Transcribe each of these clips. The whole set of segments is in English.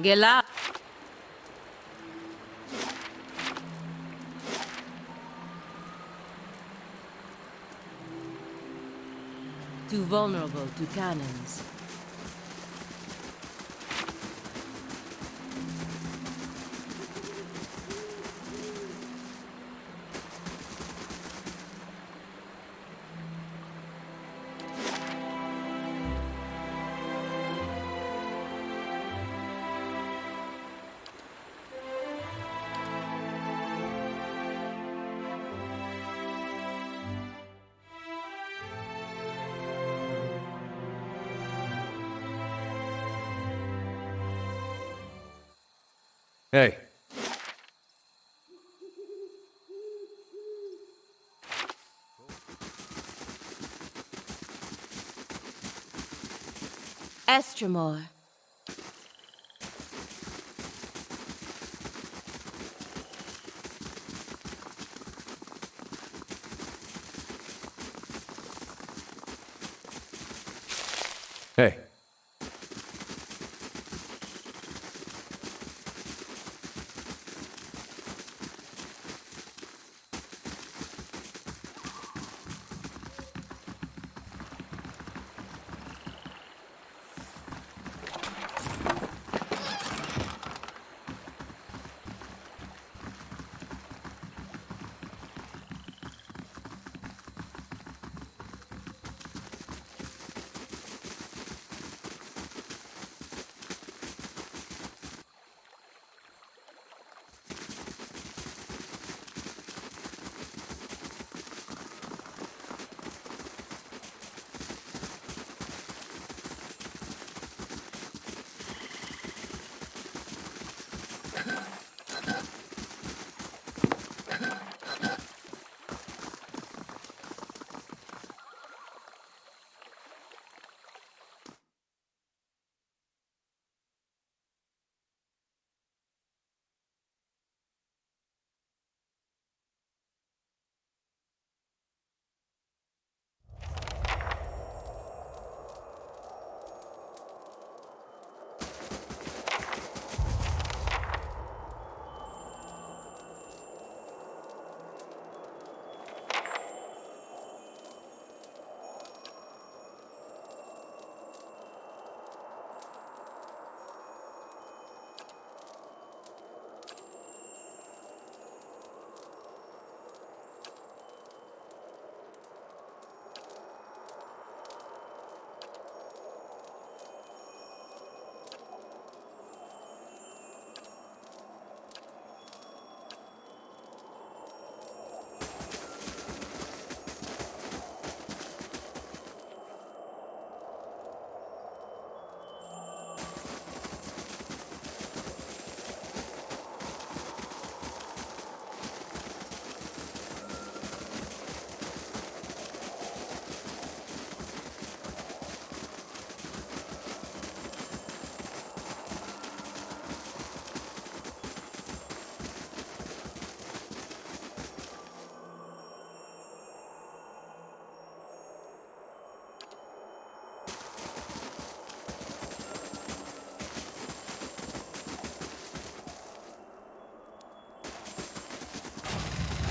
Gela. Too vulnerable to cannons. Hey. Estremor. Hey.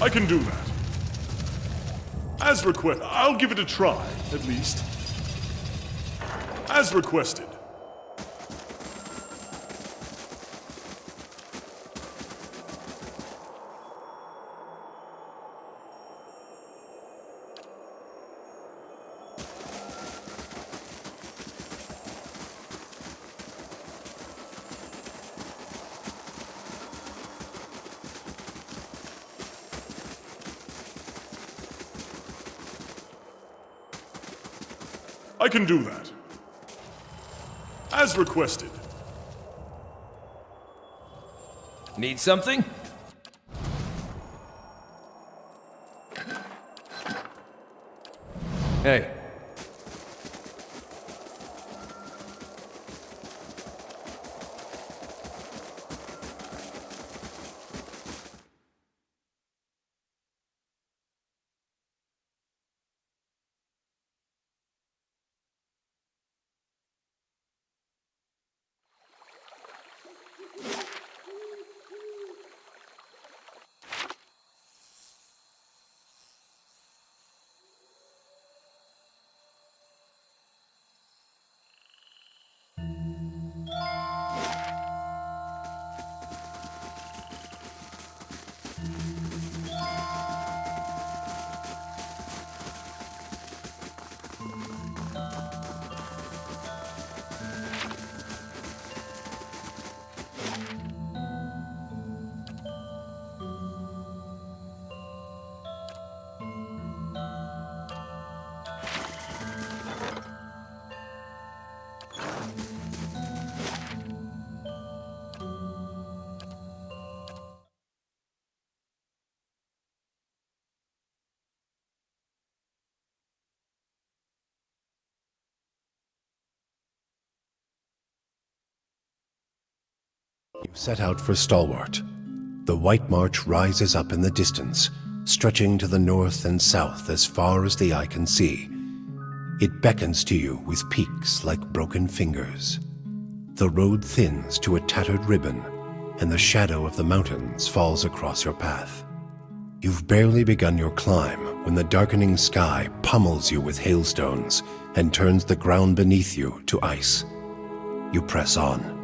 I can do that. As requested. I'll give it a try, at least. As requested. I can do that. As requested. Need something? Hey. Set out for Stalwart. The White March rises up in the distance, stretching to the north and south as far as the eye can see. It beckons to you with peaks like broken fingers. The road thins to a tattered ribbon, and the shadow of the mountains falls across your path. You've barely begun your climb when the darkening sky pummels you with hailstones and turns the ground beneath you to ice. You press on.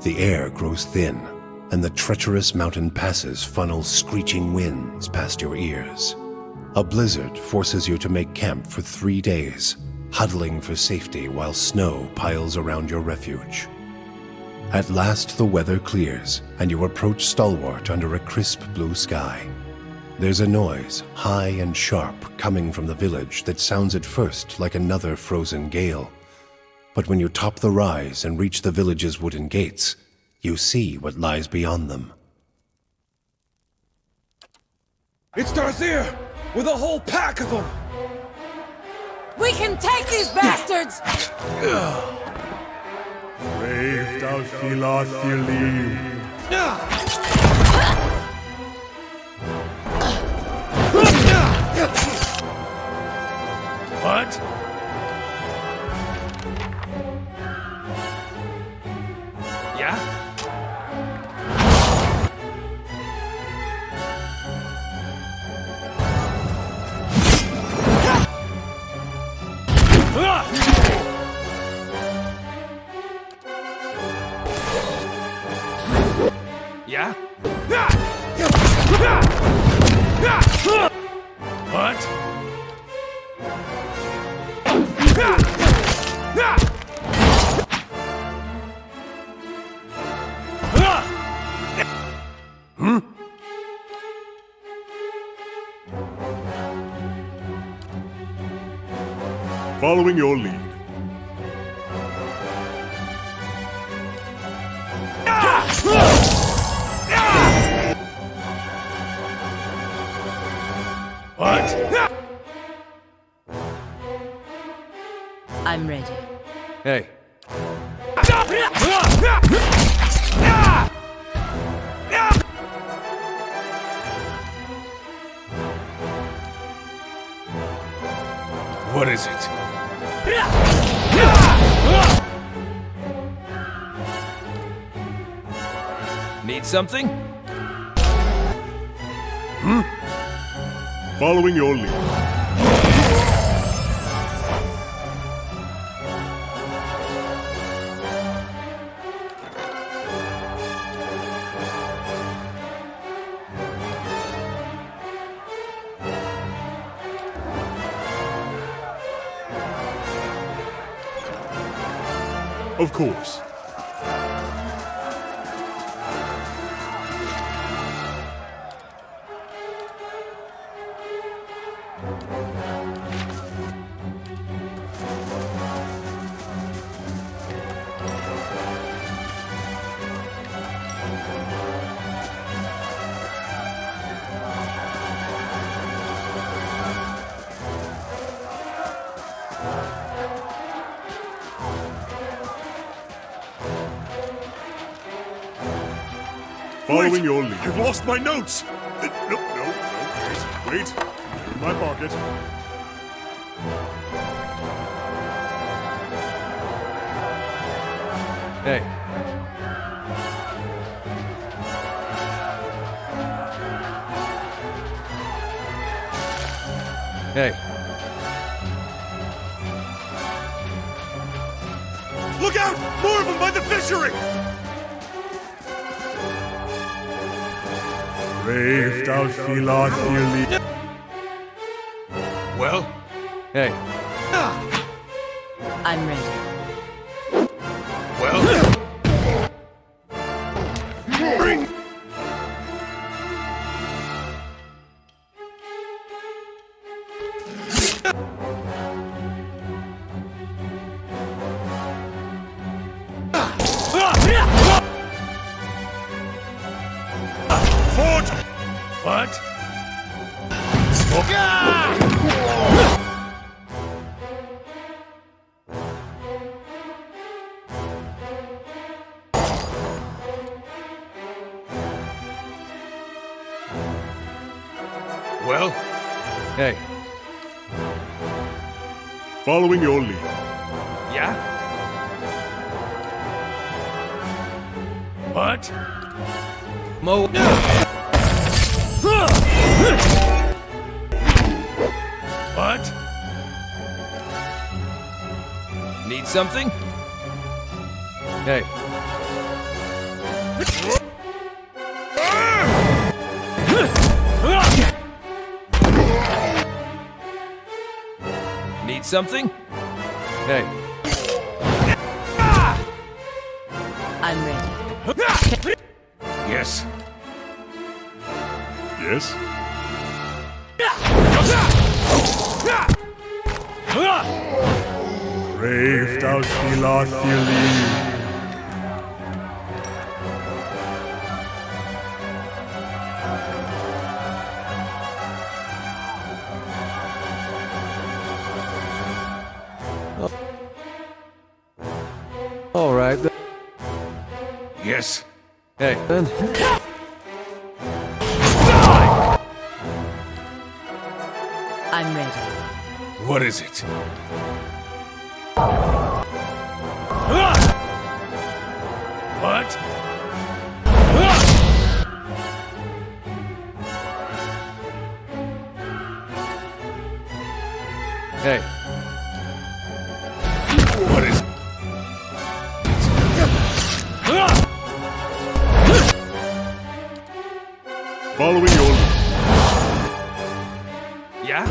The air grows thin, and the treacherous mountain passes funnel screeching winds past your ears. A blizzard forces you to make camp for 3 days, huddling for safety while snow piles around your refuge. At last the weather clears, and you approach Stalwart under a crisp blue sky. There's a noise, high and sharp, coming from the village that sounds at first like another frozen gale. But when you top the rise and reach the village's wooden gates, you see what lies beyond them. It's Darthier! With a whole pack of them! We can take these bastards! Brave Dalfila Thilim. What? Yeah? Yeah? What? Following your lead. What? I'm ready. Hey. What is it? Need something? Following your lead. Of course. Following your lead. I've lost my notes! No, wait. They're in my pocket. Hey. Hey. Look out! More of them by the fishery! Brave Dalfila Thilim. Well? Hey. I'm ready. Well? Bring! Fort! What? Well? Hey, Following your lead. yeah? What? Mo. What? Need something? Hey. Need something? Hey. I'm ready. Yes. Yes? Brave thou Philothili. All right. Yes. Hey, then. I'm ready. What is it? What? Hey. What is Following your lead. Yeah?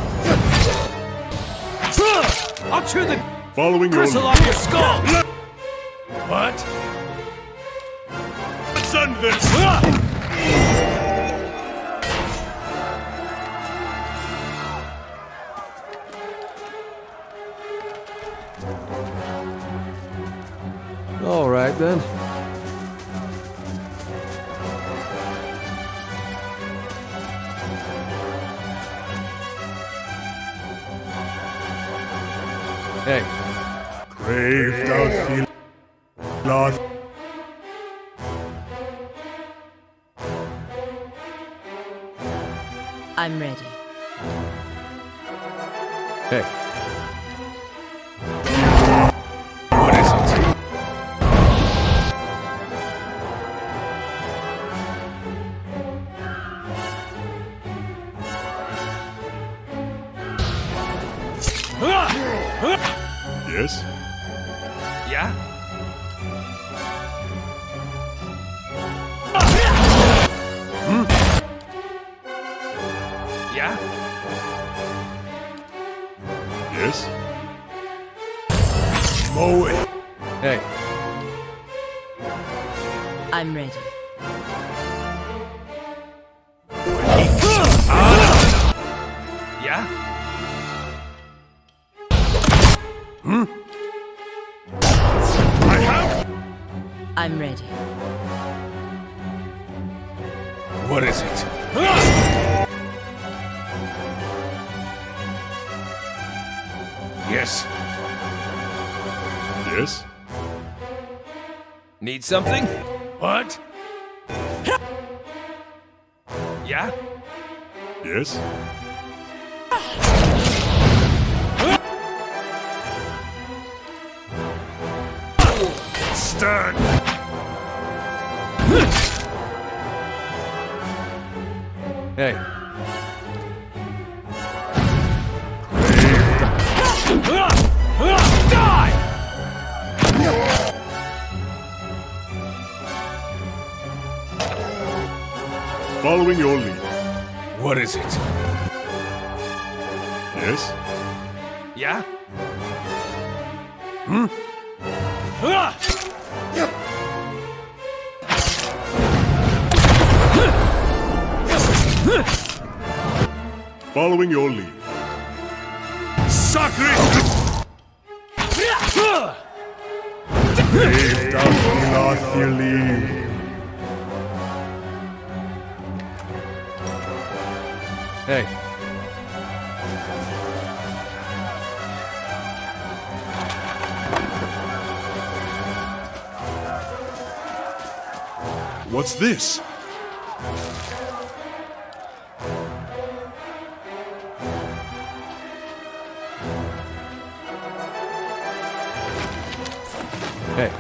I'll chew the Following your gristle lead. off your skull! What? Let's end this! All right, then. Hey. Brave thou Philothili. I'm ready. Hey. What is it? Yes? Yeah? Yeah? Yes? Mow it. Hey. I'm ready. Yeah? I have? I'm ready. What is it? Yes. Yes? Need something? What? Yeah? Yes? Stand. Hey. Die! Following your lead. What is it? Yes? Yeah? Following your lead. Sacre! Brave thou Philothili. Hey. What's this? Hey.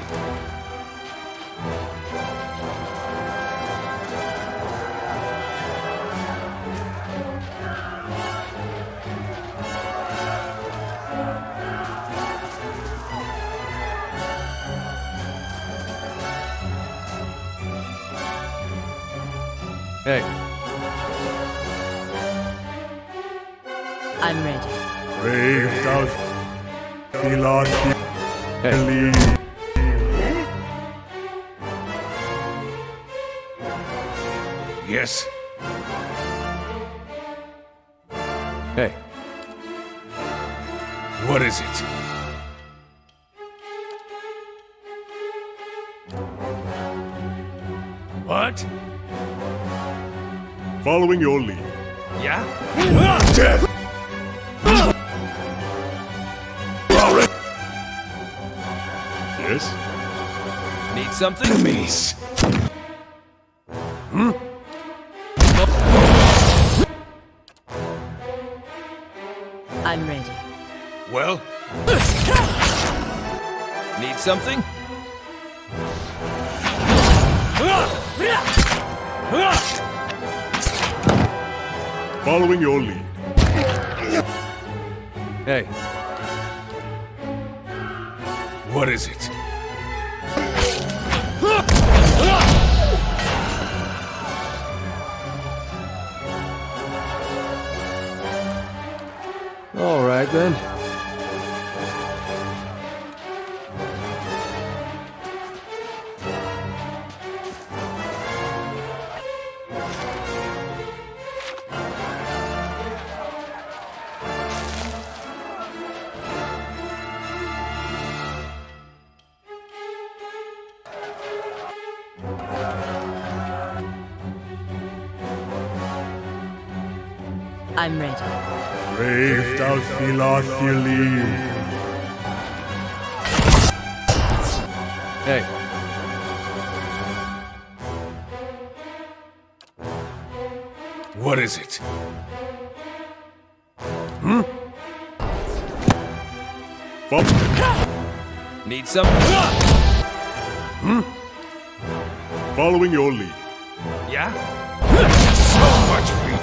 Hey. I'm ready. Brave thou Philosophy. Hey. Yes. Hey. What is it? What? Following your lead. Yeah? Death! Yes? Need something? Enemies! I'm ready. Well? Need something? Following your lead. Hey. What is it? All right then. I'm ready. Brave thou Philosophy. Hey. What is it? Need some? Following your lead. Yeah? So much fear!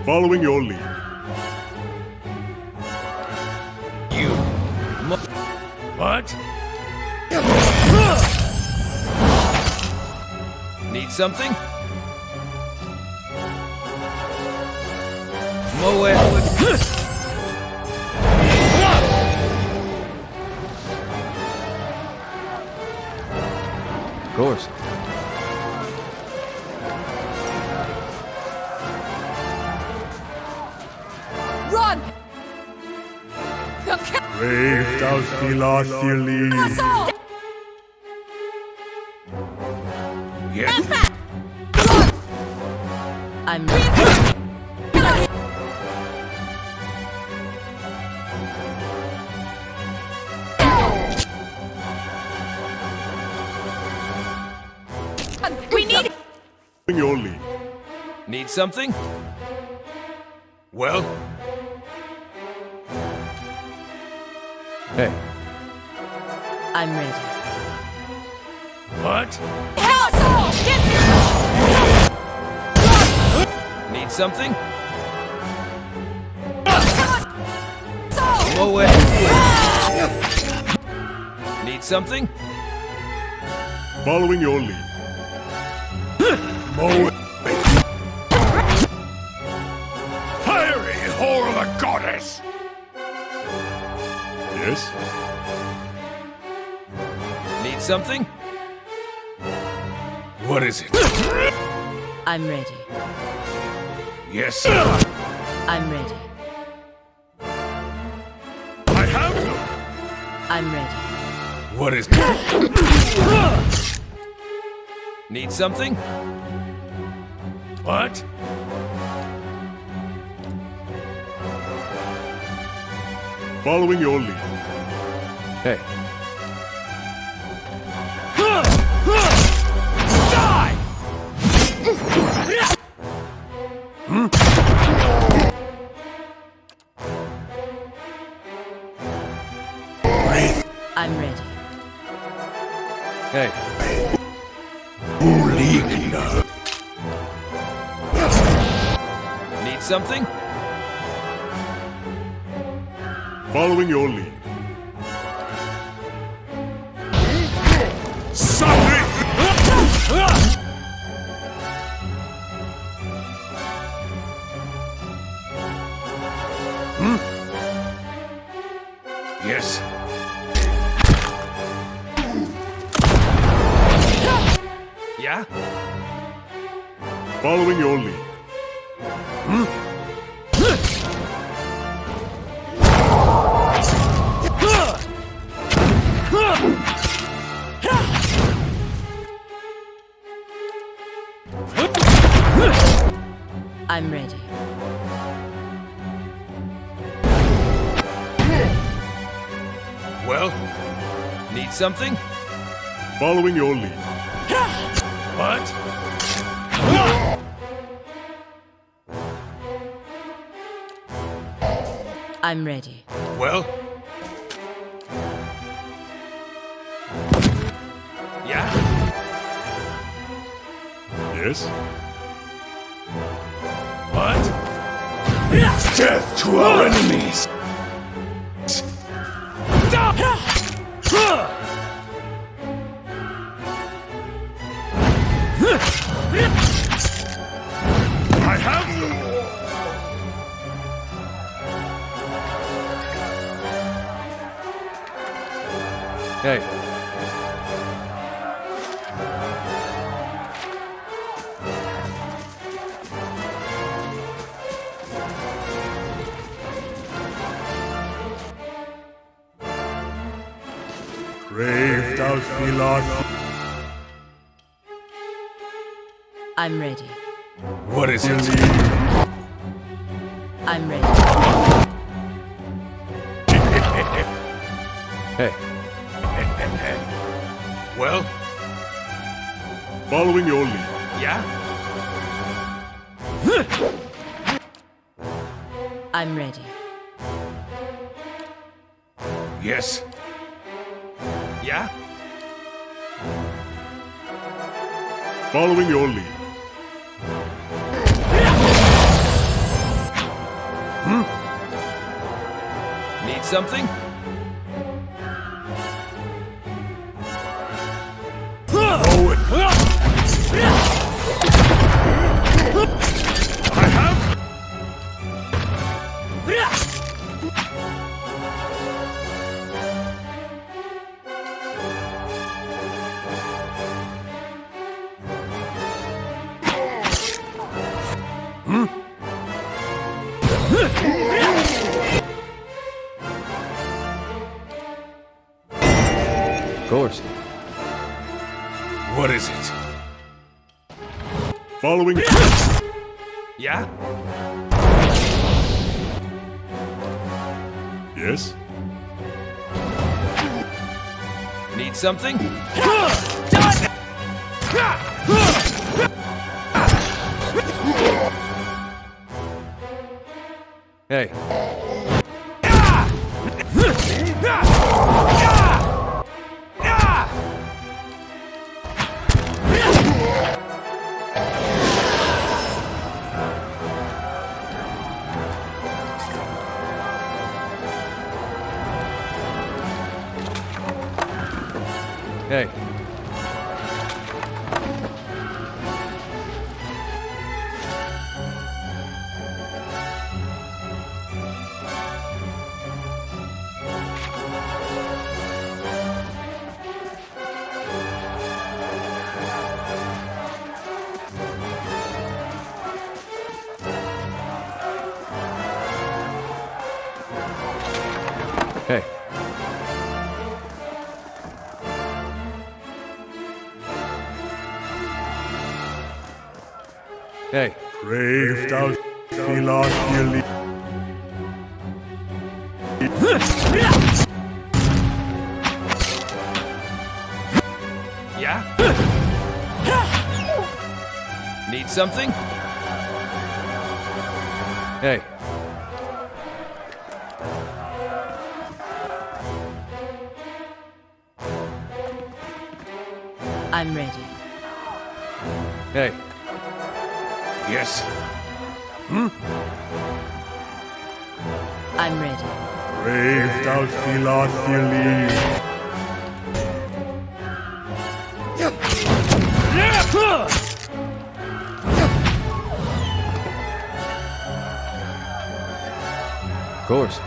Following your lead. You. What? Need something? Moe. Of course. Run! They'll kill Brave thou Philosophy. us all! Yes. I'm ready. We need Following your lead. Need something? Well? Hey. I'm ready. What? Kill us all! Yes! Need something? So! Moe. Need something? Following your lead. Fiery whore of a goddess! Yes? Need something? What is it? I'm ready. Yes. I'm ready. I have them! I'm ready. What is Need something? What? Following your lead. Hey. Die! Breathe. I'm ready. Hey, need something? Following your lead. Something! Yes. Yeah? Following your lead. I'm ready. Well, Need something? Following your lead. what? I'm ready. Well, Yeah? Yes? what? Death to our enemies! I have them! Hey, Braved out Philoth. I'm ready. What is it? I'm ready. hey, Well, Following your lead. yeah? I'm ready. yes. Yeah? Following your lead. Need something? I have. Of course. What is it? Following. Yeah? Yes? Need something? Hey, hey, hey. Hey, Braved out Philoth. yeah? Need something? Hey, I'm ready. Hey, Yes. I'm ready. Brave thou Philotheli. of course.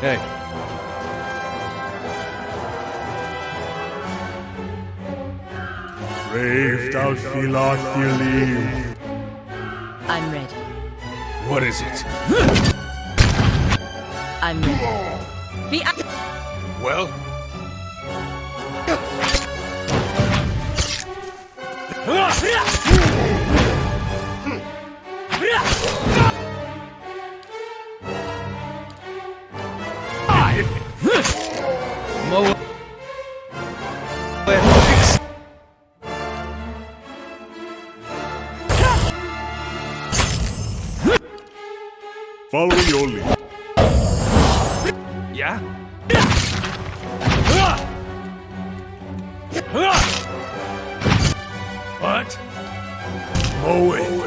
Hey, Brave thou Philotheli. I'm ready. What is it? I'm ready. Be Well? Mo. Following your lead. Yeah? What? Mow it.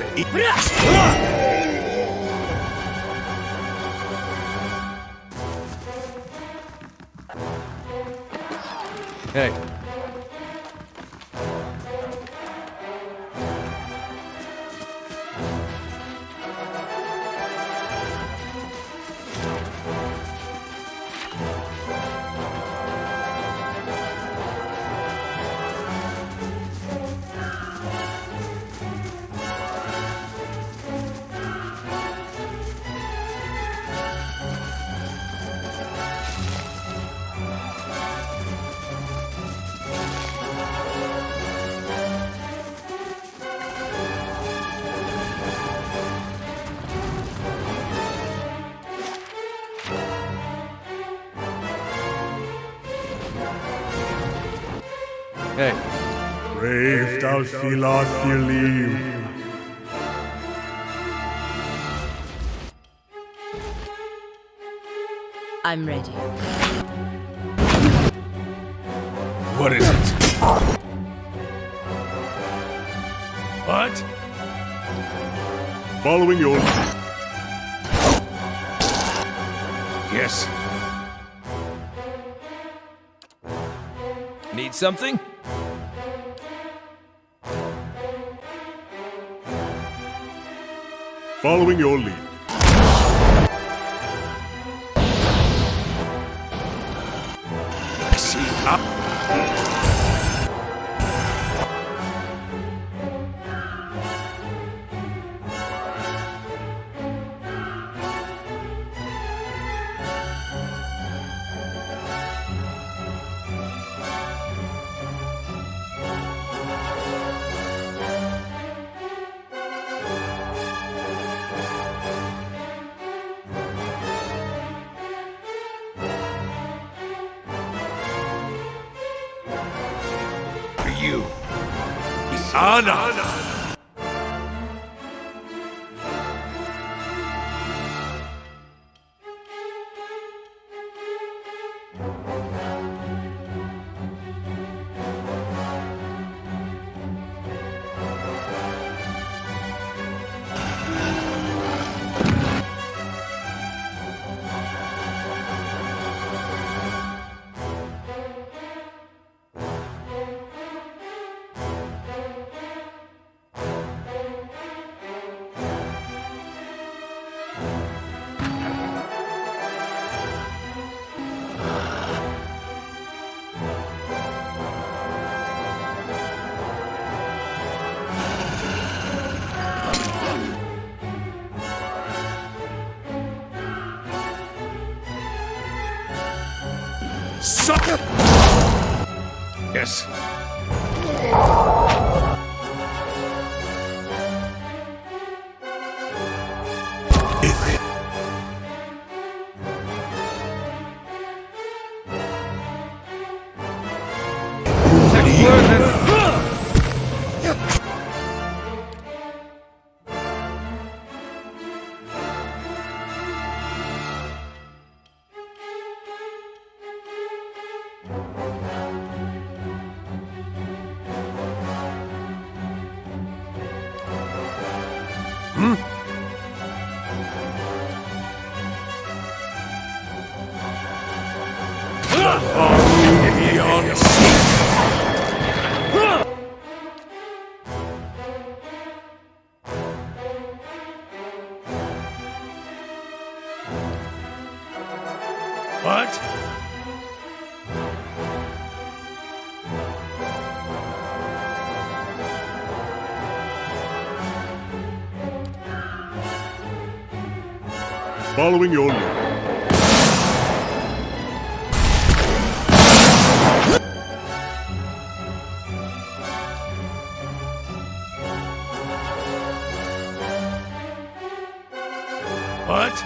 Hey, hey, Brave thou Philotheli. I'm ready. What is it? What? Following your lead. Yes. Need something? Following your lead. You. Honor. Sucker! Yes. What? Following your lead. What?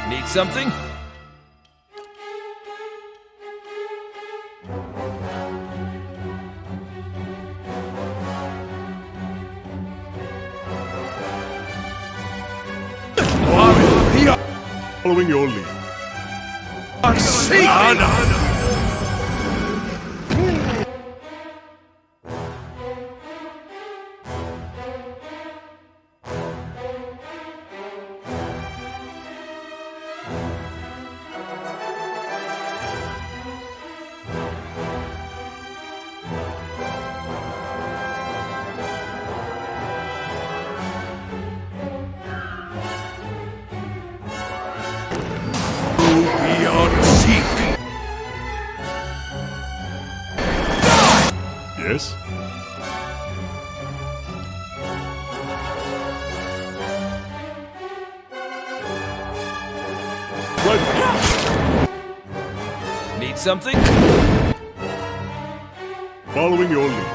Need something? Following your lead. Yes? Right. Need something? Following your lead.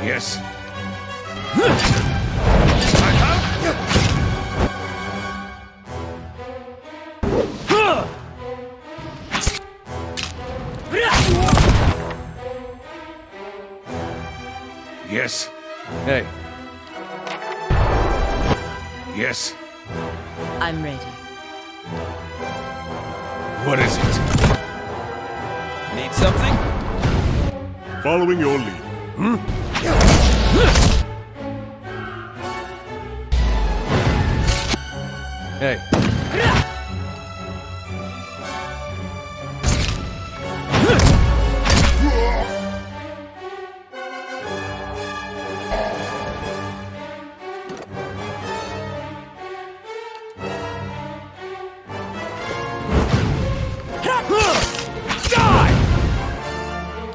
Yes. Yes. Hey, Yes. I'm ready. What is it? need something? Following your lead. Hey,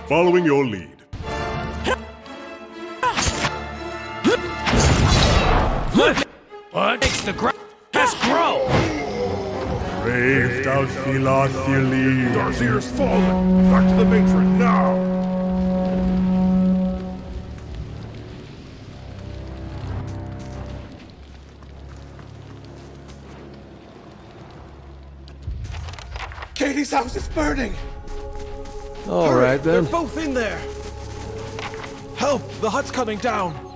Following your lead. what makes the grass grow? Brave Dalfilathili. Darcier's fallen! Back to the matron, now! Katie's house is burning! All Hurry, right then. They're both in there! Help! The hut's coming down!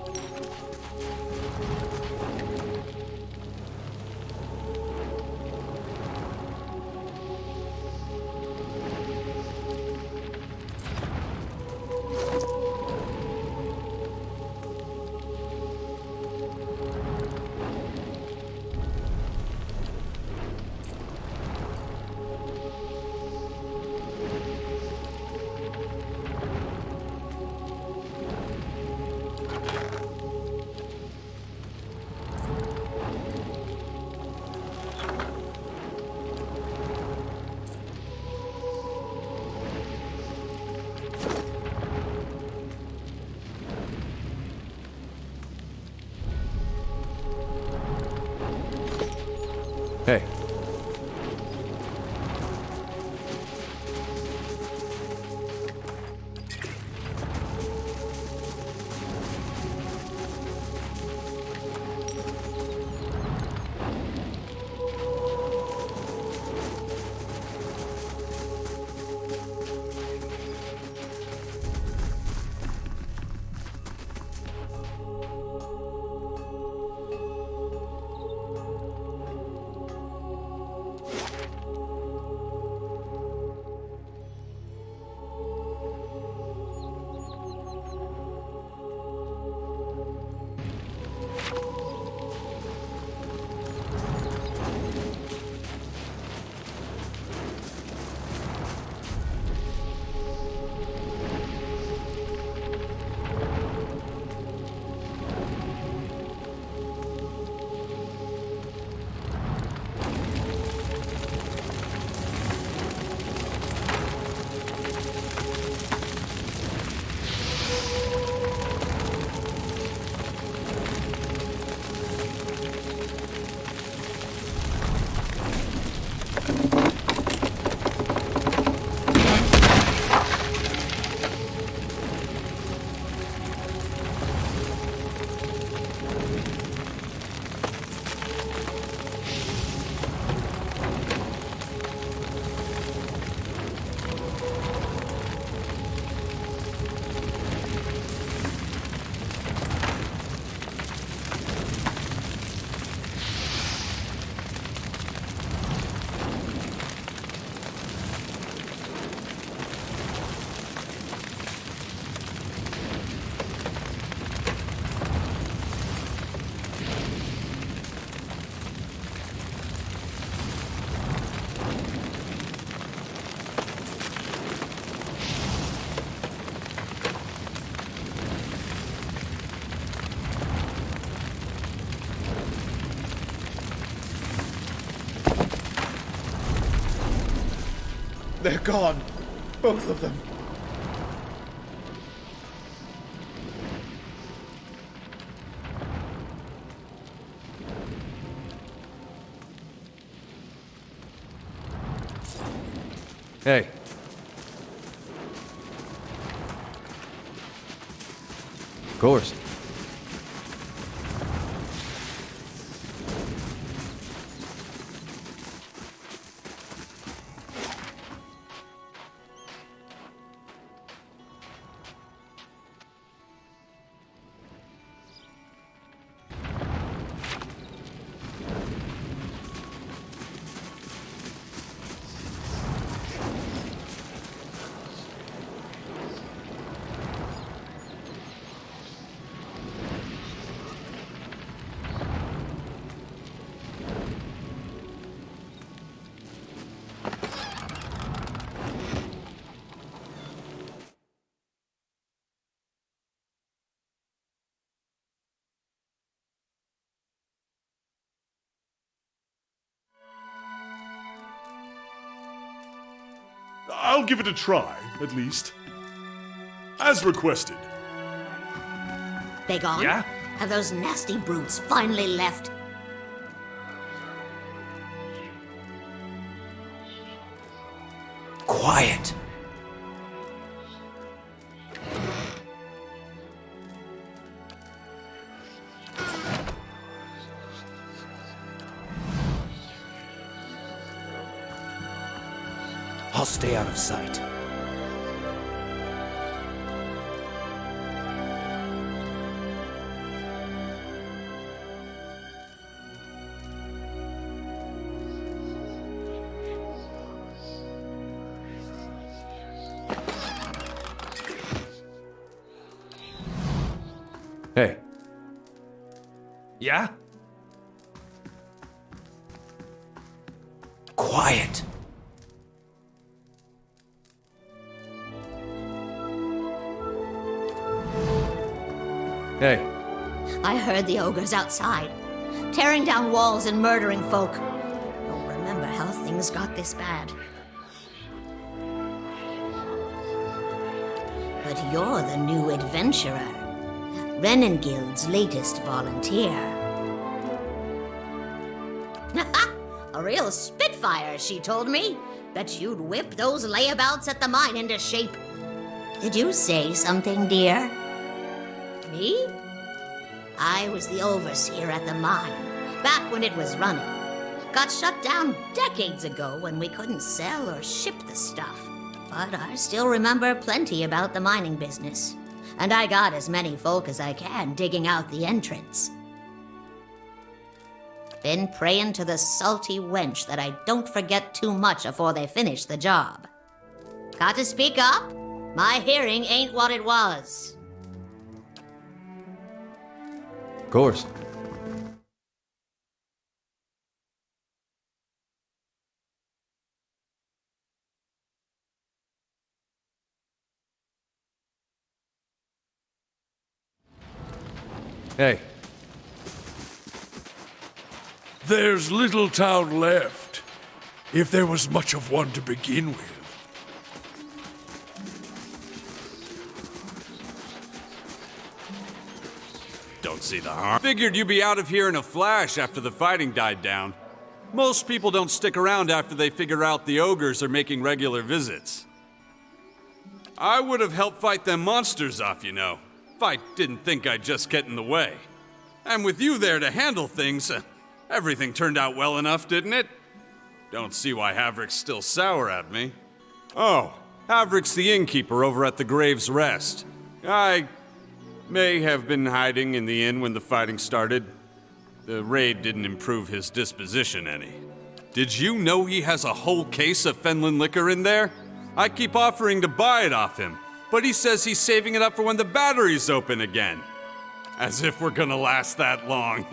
Hey, They're gone! Both of them! hey. Of course. I'll give it a try, at least. As requested. They gone? Yeah? Have those nasty brutes finally left? Quiet. I'll stay out of sight. Hey. Yeah? Quiet. Hey. I heard the ogres outside, tearing down walls and murdering folk. Don't remember how things got this bad. But you're the new adventurer. Renengild's latest volunteer. A real spitfire, she told me. Bet you'd whip those layabouts at the mine into shape. Did you say something, dear? Me? I was the overseer at the mine, back when it was running. Got shut down decades ago when we couldn't sell or ship the stuff. But I still remember plenty about the mining business. And I got as many folk as I can digging out the entrance. Been praying to the salty wench that I don't forget too much afore they finish the job. Got to speak up? My hearing ain't what it was. Of course. Hey. There's little town left, if there was much of one to begin with. Don't see the harm. Figured you'd be out of here in a flash after the fighting died down. Most people don't stick around after they figure out the ogres are making regular visits. I would have helped fight them monsters off, you know, if I didn't think I'd just get in the way. And with you there to handle things, everything turned out well enough, didn't it? Don't see why Havrick's still sour at me. Oh, Havrick's the innkeeper over at the Grave's Rest. I may have been hiding in the inn when the fighting started. The raid didn't improve his disposition any. Did you know he has a whole case of Fenlin liquor in there? I keep offering to buy it off him, but he says he's saving it up for when the battery's open again. As if we're gonna last that long.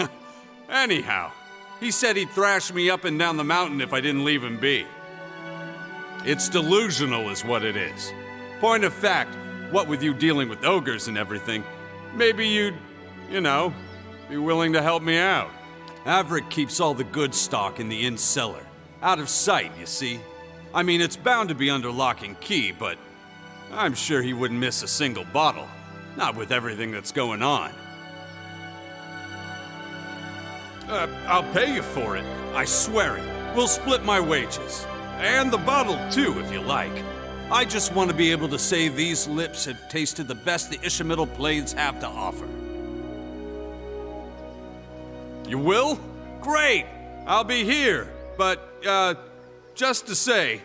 Anyhow, he said he'd thrash me up and down the mountain if I didn't leave him be. It's delusional is what it is. Point of fact, what with you dealing with ogres and everything, maybe you'd, you know, be willing to help me out. Havrick keeps all the good stock in the inn cellar. Out of sight, you see. I mean, it's bound to be under lock and key, but I'm sure he wouldn't miss a single bottle. Not with everything that's going on. I'll pay you for it. I swear it. We'll split my wages. And the bottle, too, if you like. I just want to be able to say these lips have tasted the best the Ishamael Plains have to offer. You will? Great! I'll be here. But, just to say,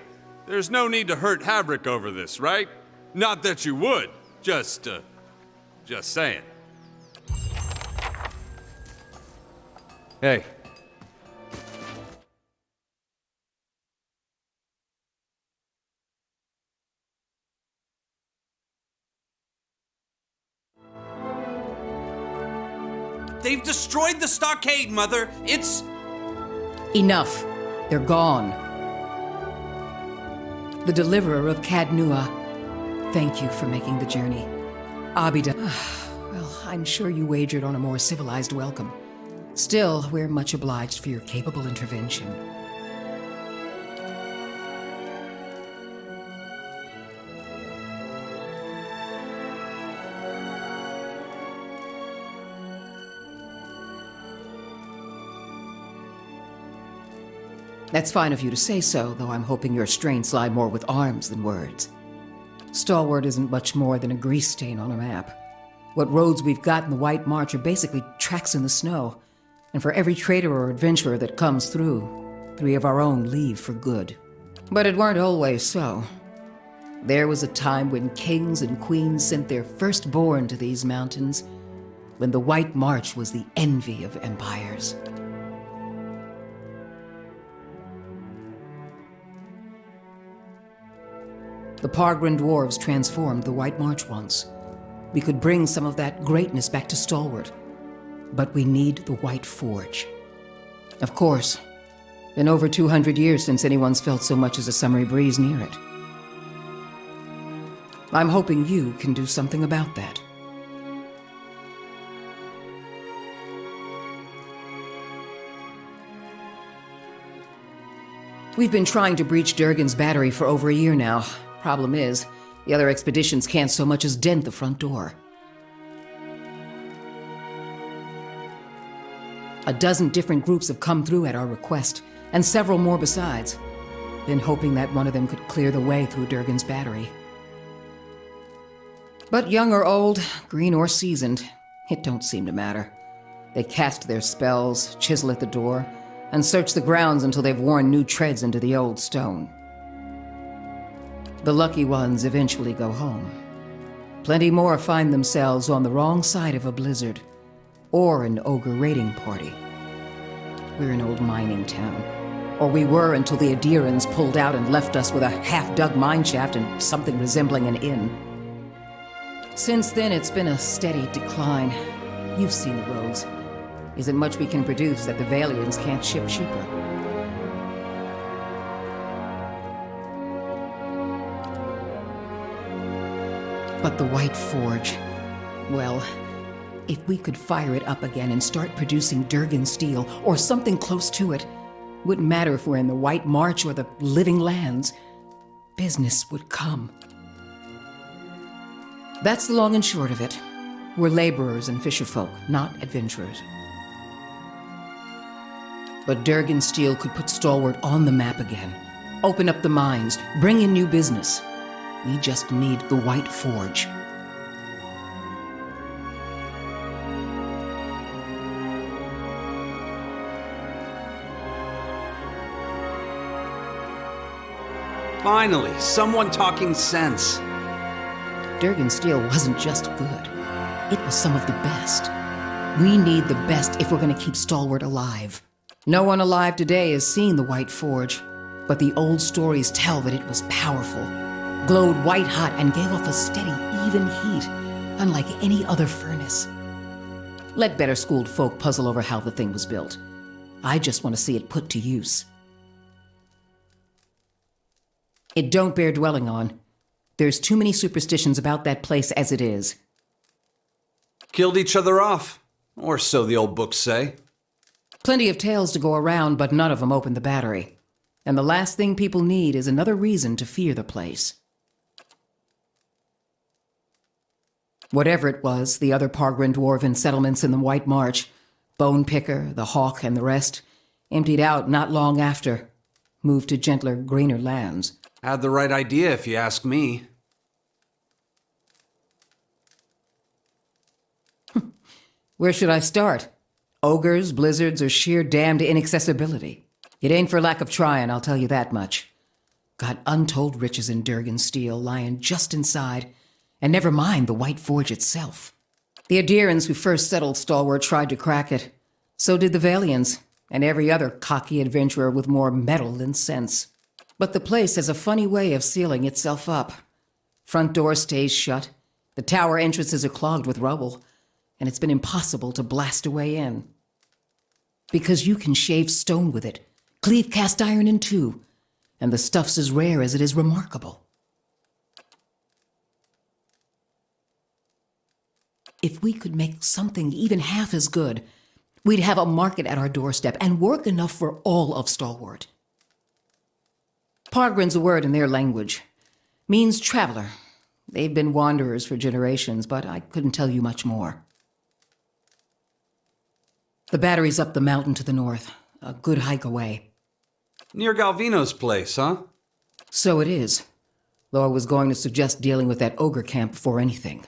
there's no need to hurt Havrick over this, right? Not that you would. Just saying. Hey. They've destroyed the stockade, Mother. It's... Enough. They're gone. The deliverer of Cadnua. Thank you for making the journey. Abida. Well, I'm sure you wagered on a more civilized welcome. Still, we're much obliged for your capable intervention. That's fine of you to say so, though I'm hoping your strengths lie more with arms than words. Stalwart isn't much more than a grease stain on a map. What roads we've got in the White March are basically tracks in the snow, and for every trader or adventurer that comes through, 3 of our own leave for good. But it weren't always so. There was a time when kings and queens sent their firstborn to these mountains, when the White March was the envy of empires. The Pargrin dwarves transformed the White March once. We could bring some of that greatness back to Stalwart, but we need the White Forge. Of course, been over 200 years since anyone's felt so much as a summery breeze near it. I'm hoping you can do something about that. We've been trying to breach Durgan's battery for over a year now. Problem is, the other expeditions can't so much as dent the front door. A dozen different groups have come through at our request, and several more besides. Been hoping that one of them could clear the way through Durgan's battery. But young or old, green or seasoned, it don't seem to matter. They cast their spells, chisel at the door, and search the grounds until they've worn new treads into the old stone. The lucky ones eventually go home. Plenty more find themselves on the wrong side of a blizzard, or an ogre raiding party. We're an old mining town. Or we were until the Adirans pulled out and left us with a half-dug mine shaft and something resembling an inn. Since then, it's been a steady decline. You've seen the roads. Isn't much we can produce that the Valians can't ship cheaper. But the White Forge, well, if we could fire it up again and start producing Durgan steel, or something close to it, wouldn't matter if we're in the White March or the Living Lands, business would come. That's the long and short of it. We're laborers and fisherfolk, not adventurers. But Durgan steel could put Stalwart on the map again, open up the mines, bring in new business. We just need the White Forge. Finally, someone talking sense. Durgan steel wasn't just good. It was some of the best. We need the best if we're going to keep Stalwart alive. No one alive today has seen the White Forge, but the old stories tell that it was powerful, glowed white-hot, and gave off a steady, even heat, unlike any other furnace. Let better-schooled folk puzzle over how the thing was built. I just want to see it put to use. It don't bear dwelling on. There's too many superstitions about that place as it is. Killed each other off, or so the old books say. Plenty of tales to go around, but none of them open the battery. And the last thing people need is another reason to fear the place. Whatever it was, the other Pargrin dwarven settlements in the White March, Bone Picker, the Hawk, and the rest, emptied out not long after, moved to gentler, greener lands. Had the right idea, if you ask me. Where should I start? Ogres, blizzards, or sheer damned inaccessibility? It ain't for lack of trying, I'll tell you that much. Got untold riches in Durgan steel lying just inside, and never mind the White Forge itself. The Adirans who first settled Stalwart tried to crack it. So did the Valians, and every other cocky adventurer with more metal than sense. But the place has a funny way of sealing itself up. Front door stays shut, the tower entrances are clogged with rubble, and it's been impossible to blast a way in. Because you can shave stone with it, cleave cast iron in two, and the stuff's as rare as it is remarkable. If we could make something even half as good, we'd have a market at our doorstep and work enough for all of Stalwart. Pargrin's a word in their language. Means traveler. They've been wanderers for generations, but I couldn't tell you much more. The battery's up the mountain to the north, a good hike away. Near Galvino's place, huh? So it is. Though I was going to suggest dealing with that ogre camp before anything.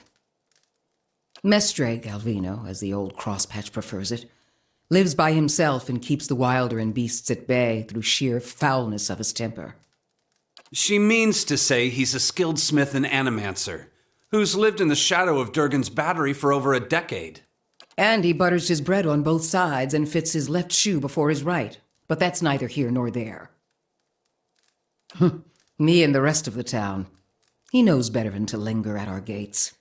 Mestre Galvino, as the old crosspatch prefers it, lives by himself and keeps the wilder and beasts at bay through sheer foulness of his temper. She means to say he's a skilled smith and animancer, who's lived in the shadow of Durgan's battery for over a decade. And he butters his bread on both sides and fits his left shoe before his right. But that's neither here nor there. Me and the rest of the town. He knows better than to linger at our gates.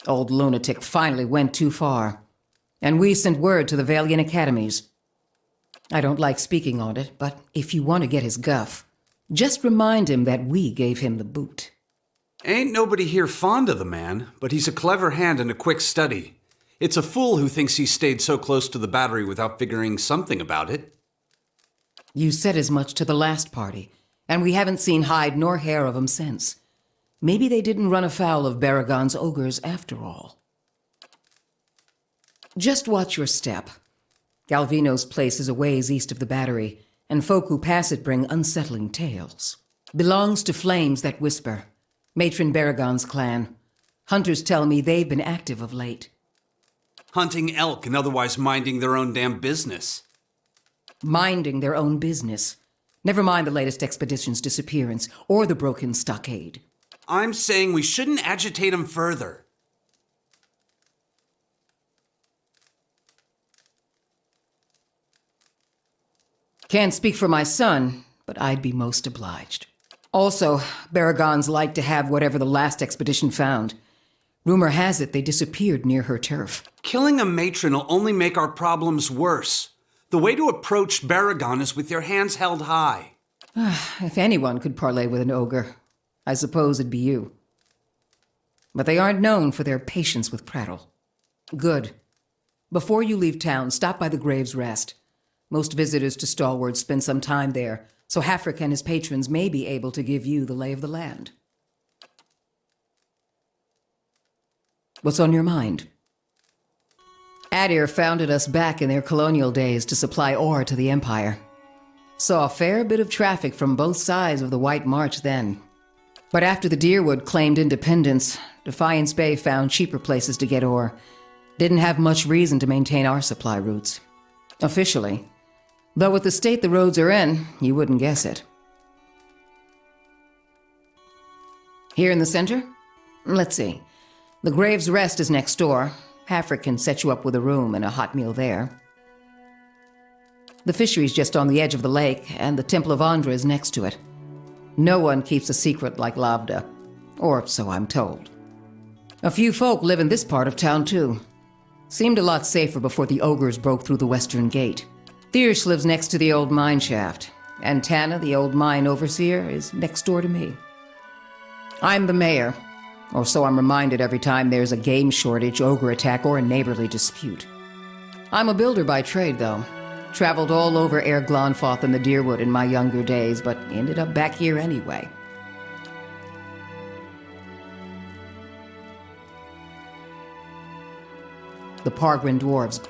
Old lunatic finally went too far, and we sent word to the Valiant Academies. I don't like speaking on it, but if you want to get his guff, just remind him that we gave him the boot. Ain't nobody here fond of the man, but he's a clever hand and a quick study. It's a fool who thinks he stayed so close to the battery without figuring something about it. You said as much to the last party, and we haven't seen hide nor hair of him since. Maybe they didn't run afoul of Baragon's ogres after all. Just watch your step. Galvino's place is a ways east of the battery, and folk who pass it bring unsettling tales. Belongs to flames that whisper. Matron Baragon's clan. Hunters tell me they've been active of late. Hunting elk and otherwise minding their own damn business. Minding their own business. Never mind the latest expedition's disappearance or the broken stockade. I'm saying we shouldn't agitate him further. Can't speak for my son, but I'd be most obliged. Also, Baragons like to have whatever the last expedition found. Rumor has it they disappeared near her turf. Killing a matron will only make our problems worse. The way to approach Baragon is with your hands held high. If anyone could parley with an ogre, I suppose it'd be you. But they aren't known for their patience with prattle. Good. Before you leave town, stop by the Grave's Rest. Most visitors to Stalwart spend some time there, so Hafric and his patrons may be able to give you the lay of the land. What's on your mind? Adir founded us back in their colonial days to supply ore to the Empire. Saw a fair bit of traffic from both sides of the White March then. But after the Deerwood claimed independence, Defiance Bay found cheaper places to get ore. Didn't have much reason to maintain our supply routes. Officially. Though with the state the roads are in, you wouldn't guess it. Here in the center? Let's see. The Grave's Rest is next door. Hafric can set you up with a room and a hot meal there. The fishery's just on the edge of the lake, and the Temple of Andra is next to it. No one keeps a secret like Lavda. Or so I'm told. A few folk live in this part of town, too. Seemed a lot safer before the ogres broke through the western gate. Thiersch lives next to the old mine shaft, and Tana, the old mine overseer, is next door to me. I'm the mayor, or so I'm reminded every time there's a game shortage, ogre attack, or a neighborly dispute. I'm a builder by trade, though. Traveled all over Air Glonfoth and the Deerwood in my younger days, but ended up back here anyway. The Pargrin dwarves.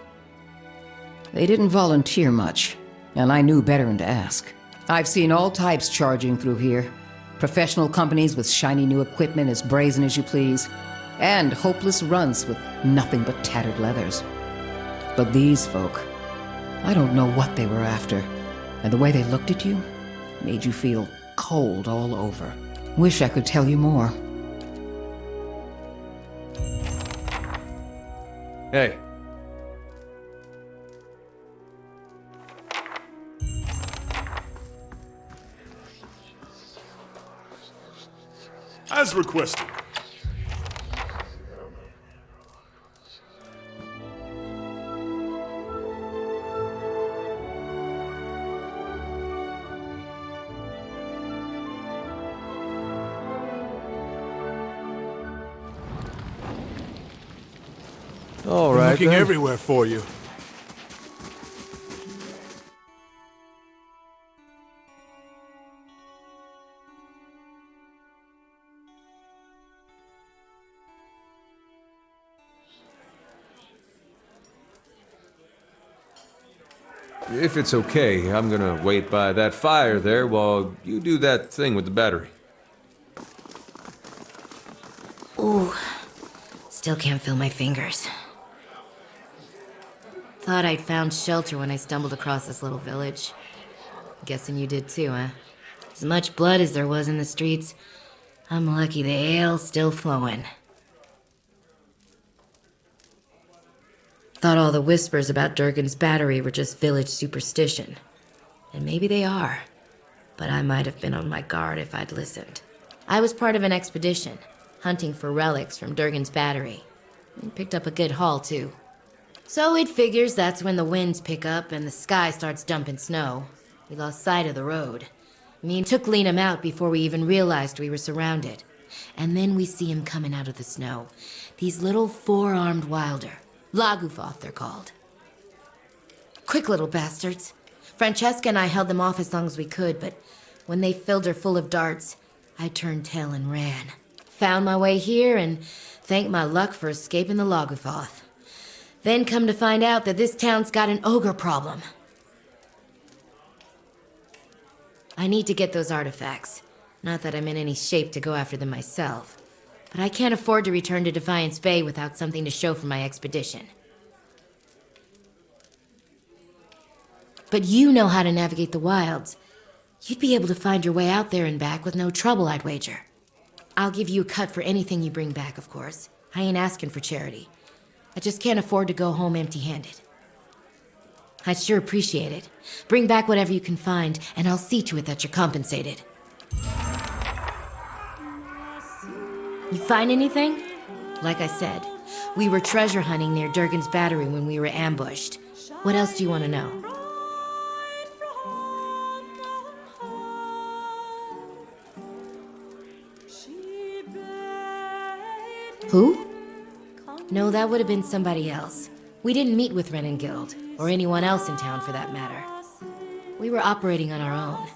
They didn't volunteer much, and I knew better than to ask. I've seen all types charging through here. Professional companies with shiny new equipment as brazen as you please, and hopeless runts with nothing but tattered leathers. But these folk, I don't know what they were after, and the way they looked at you made you feel cold all over. Wish I could tell you more. Hey. As requested. All Been right, looking then. everywhere for you. If it's okay, I'm gonna wait by that fire there while you do that thing with the battery. Ooh, still can't feel my fingers. Thought I'd found shelter when I stumbled across this little village. Guessing you did too, huh? As much blood as there was in the streets, I'm lucky the ale's still flowing. Thought all the whispers about Durgan's battery were just village superstition. And maybe they are. But I might have been on my guard if I'd listened. I was part of an expedition, hunting for relics from Durgan's battery. And picked up a good haul, too. So it figures that's when the winds pick up and the sky starts dumping snow. We lost sight of the road. Me and took Liam out before we even realized we were surrounded. And then we see him coming out of the snow. These little four-armed wilder. Lagufoth, they're called. Quick little bastards. Francesca and I held them off as long as we could, but when they filled her full of darts, I turned tail and ran. Found my way here and thanked my luck for escaping the Lagufoth. Then come to find out that this town's got an ogre problem. I need to get those artifacts. Not that I'm in any shape to go after them myself. But I can't afford to return to Defiance Bay without something to show for my expedition. But you know how to navigate the wilds. You'd be able to find your way out there and back with no trouble, I'd wager. I'll give you a cut for anything you bring back, of course. I ain't asking for charity. I just can't afford to go home empty-handed. I'd sure appreciate it. Bring back whatever you can find, and I'll see to it that you're compensated. You find anything? Like I said, we were treasure hunting near Durgan's battery when we were ambushed. What else do you want to know? Who? No, that would have been somebody else. We didn't meet with Renengild, or anyone else in town for that matter. We were operating on our own.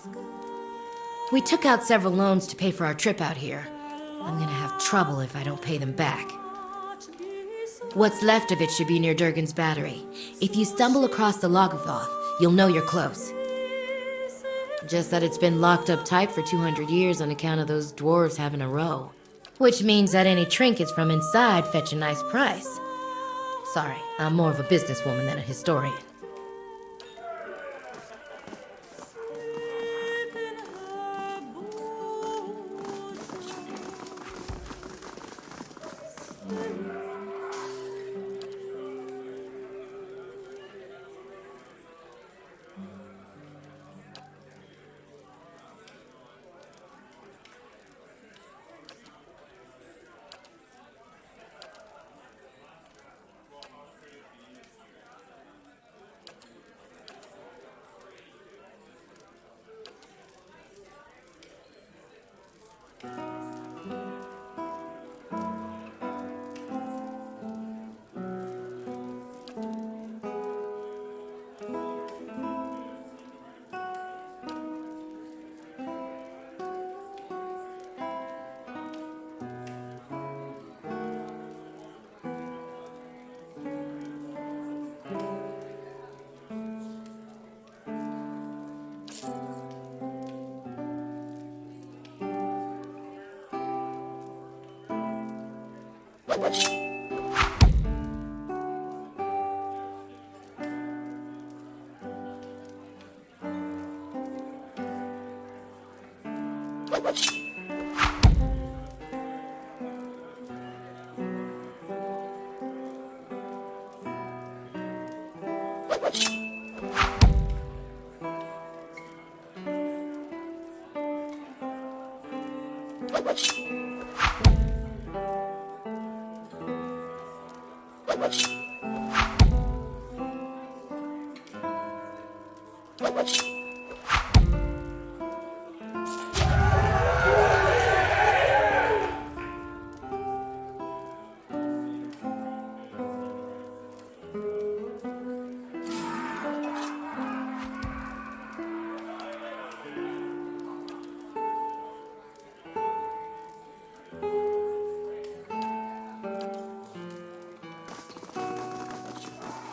We took out several loans to pay for our trip out here. I'm gonna have trouble if I don't pay them back. What's left of it should be near Durgan's battery. If you stumble across the Lagufoth, you'll know you're close. Just that it's been locked up tight for 200 years on account of those dwarves having a row. Which means that any trinkets from inside fetch a nice price. Sorry, I'm more of a businesswoman than a historian.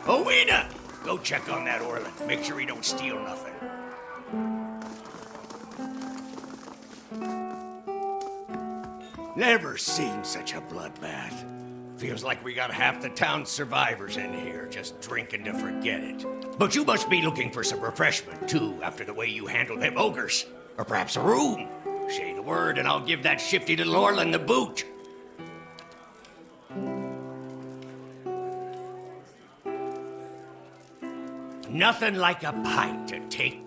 Owena! Go check on that Orland. Make sure he don't steal nothing. Never seen such a bloodbath. Feels like we got half the town's survivors in here, just drinking to forget it. But you must be looking for some refreshment, too, after the way you handled them ogres. Or perhaps a room. Say the word, and I'll give that shifty little Orland the boot. Nothing like a pint to take.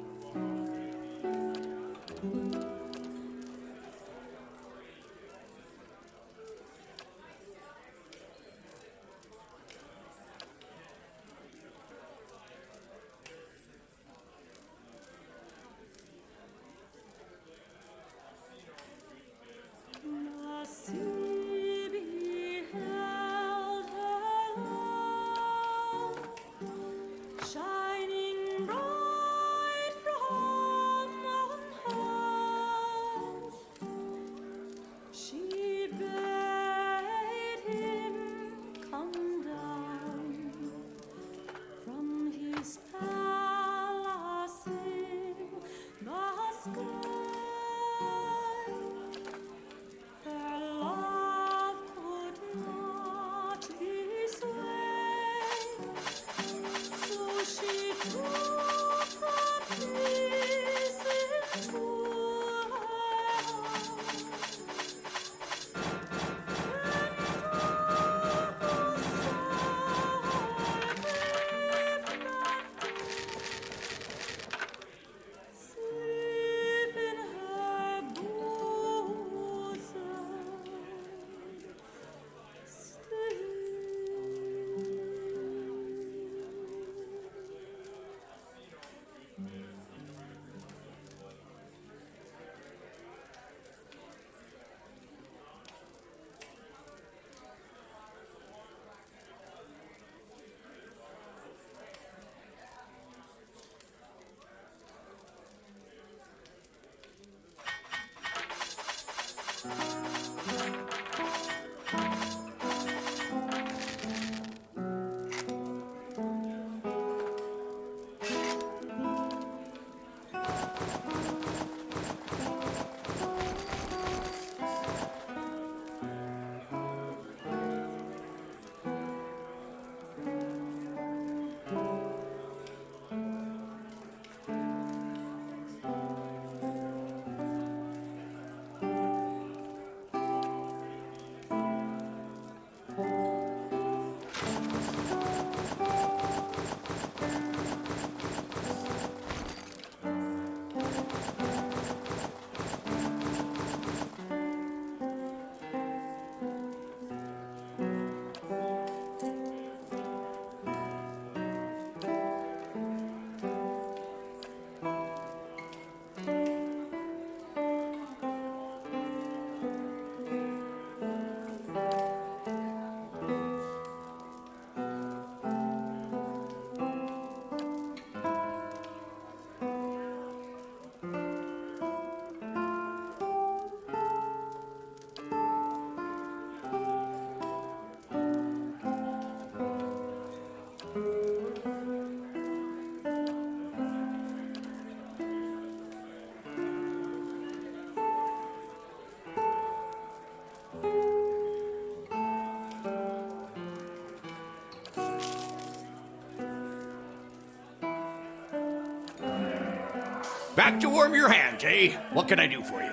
Back to warm your hands, eh? What can I do for you?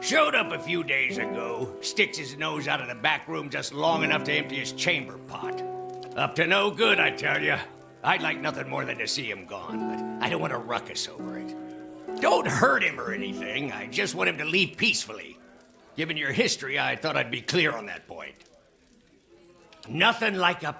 Showed up a few days ago, sticks his nose out of the back room just long enough to empty his chamber pot. Up to no good, I tell you. I'd like nothing more than to see him gone, but I don't want to ruckus over it. Don't hurt him or anything, I just want him to leave peacefully. Given your history, I thought I'd be clear on that point. Nothing like a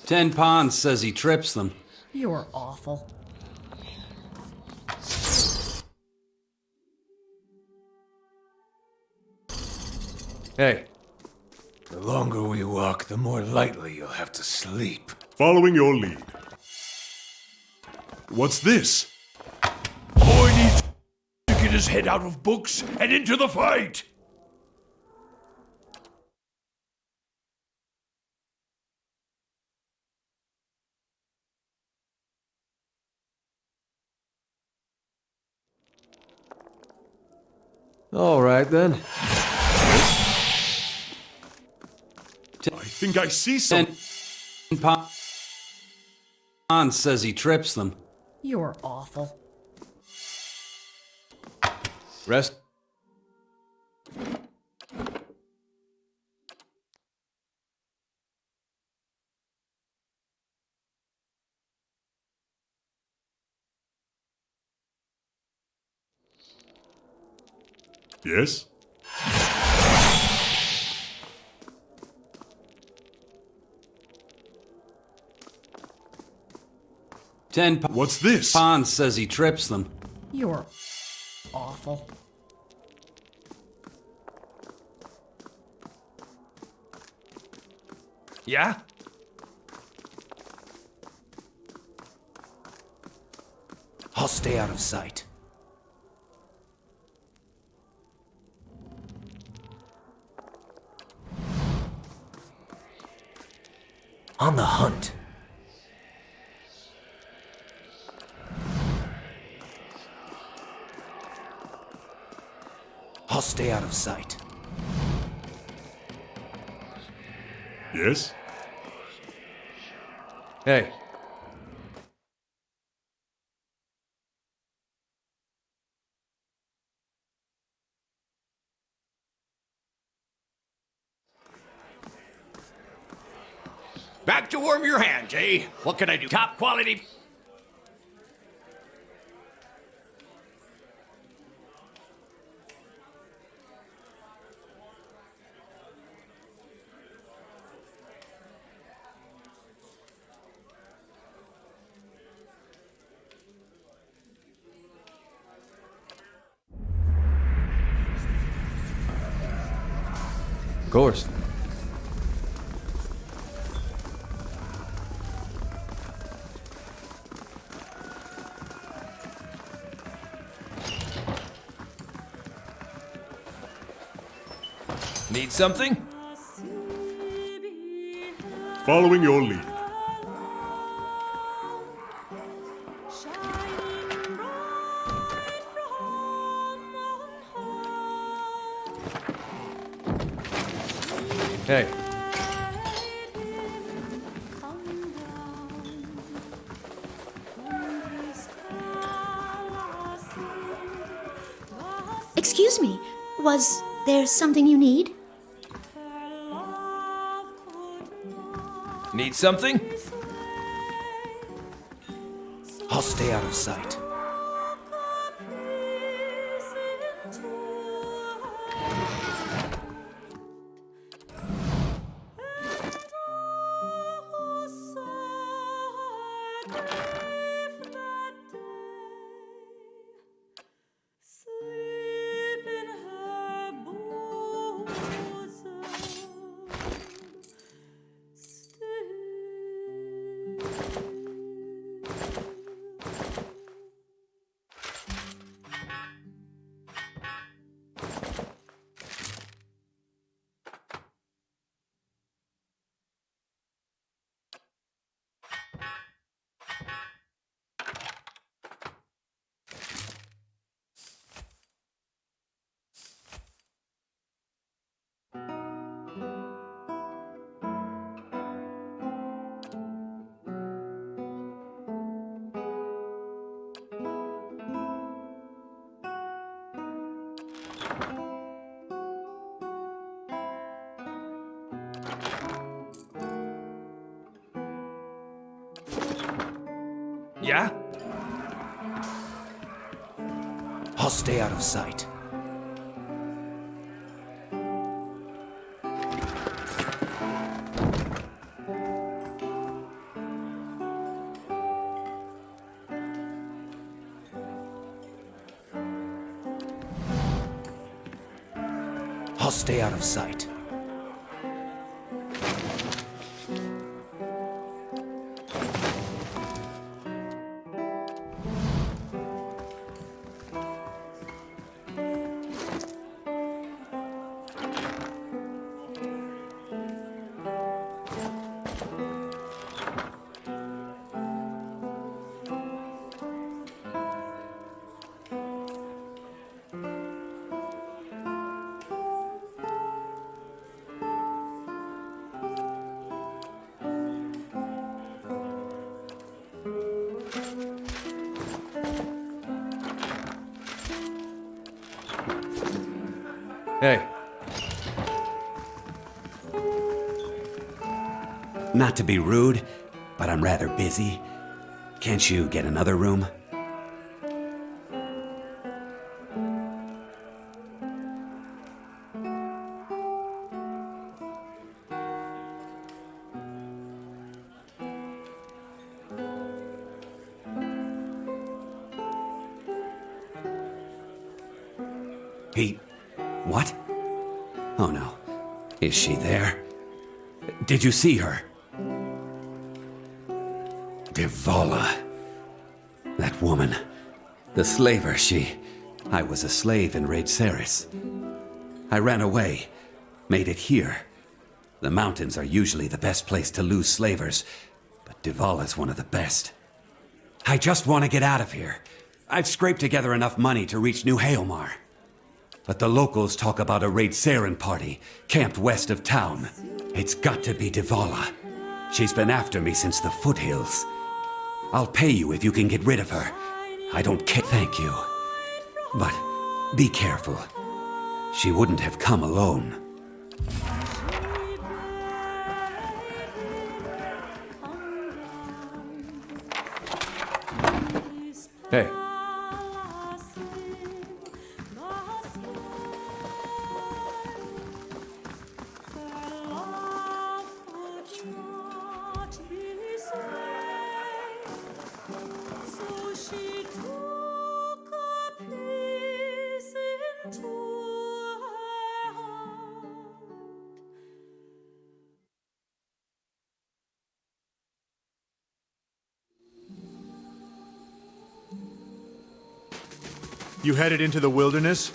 Ten Ponds says he trips them. You're awful. Hey, The longer we walk, the more lightly you'll have to sleep. Following your lead. What's this? Boy needs to get his head out of books and into the fight! all right then. I think I see some. Ten Ponds says he trips them. You're awful. Rest. Yes? What's this? Ponds says he trips them. You're awful. Yeah? I'll stay out of sight. On the hunt. I'll stay out of sight. Yes? Hey, Back to warm your hands, eh? What can I do? Top quality. of course. Need something? Following your lead. Hey, Excuse me, was there something you need? Need something? I'll stay out of sight. Yeah? I'll stay out of sight. I'll stay out of sight. Hey, Not to be rude, but I'm rather busy. Can't you get another room? What? Oh no. Is she there? Did you see her? Devala. That woman. The slaver, I was a slave in Raid Saris. I ran away. Made it here. The mountains are usually the best place to lose slavers, but Devala's one of the best. I just want to get out of here. I've scraped together enough money to reach New Haelmar. But the locals talk about a Raid Saren party, camped west of town. It's got to be Devala. She's been after me since the foothills. I'll pay you if you can get rid of her. I don't care. Thank you. But be careful. She wouldn't have come alone. hey. You headed into the wilderness?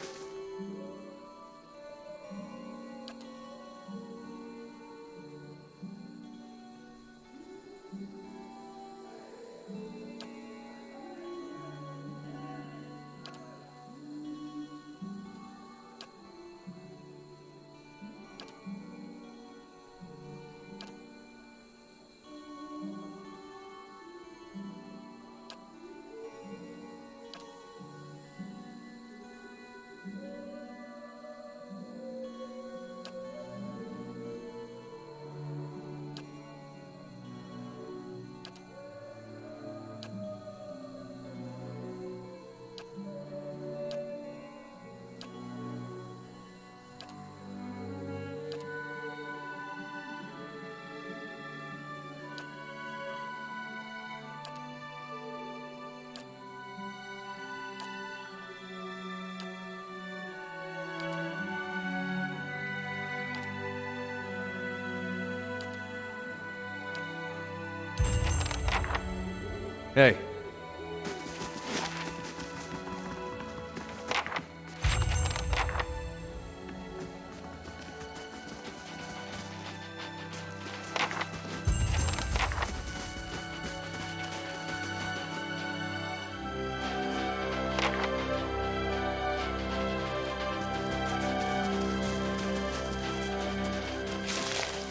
Hey.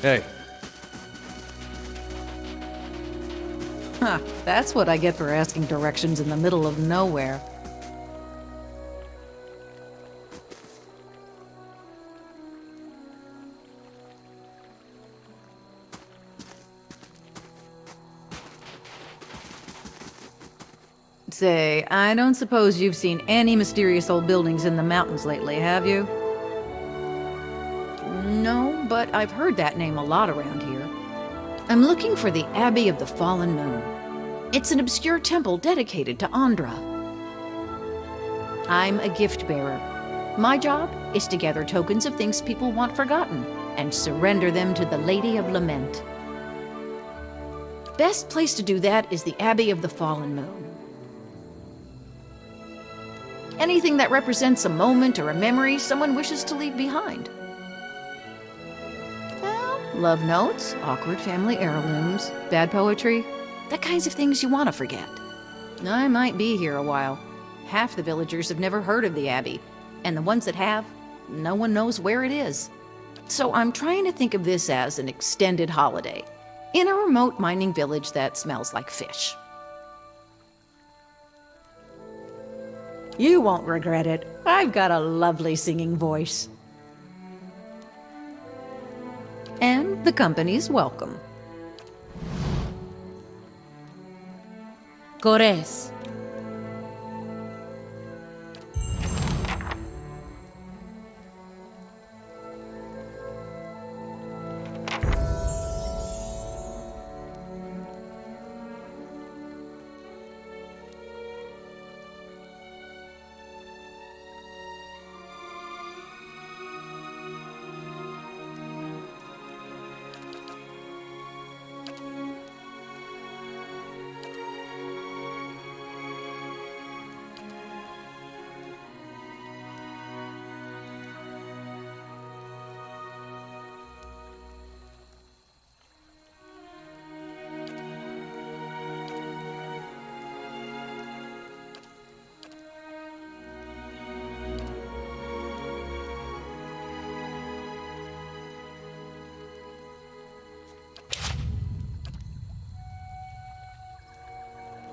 Hey. Huh, that's what I get for asking directions in the middle of nowhere. Say, I don't suppose you've seen any mysterious old buildings in the mountains lately, have you? No, but I've heard that name a lot around here. I'm looking for the Abbey of the Fallen Moon. It's an obscure temple dedicated to Andra. I'm a gift bearer. My job is to gather tokens of things people want forgotten and surrender them to the Lady of Lament. Best place to do that is the Abbey of the Fallen Moon. Anything that represents a moment or a memory someone wishes to leave behind. Well, love notes, awkward family heirlooms, bad poetry, the kinds of things you want to forget. I might be here a while. Half the villagers have never heard of the Abbey, and the ones that have, no one knows where it is. So I'm trying to think of this as an extended holiday in a remote mining village that smells like fish. You won't regret it. I've got a lovely singing voice. And the company's welcome. Gores.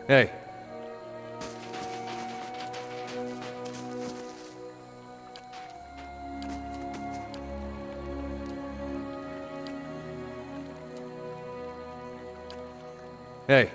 Hey. Hey.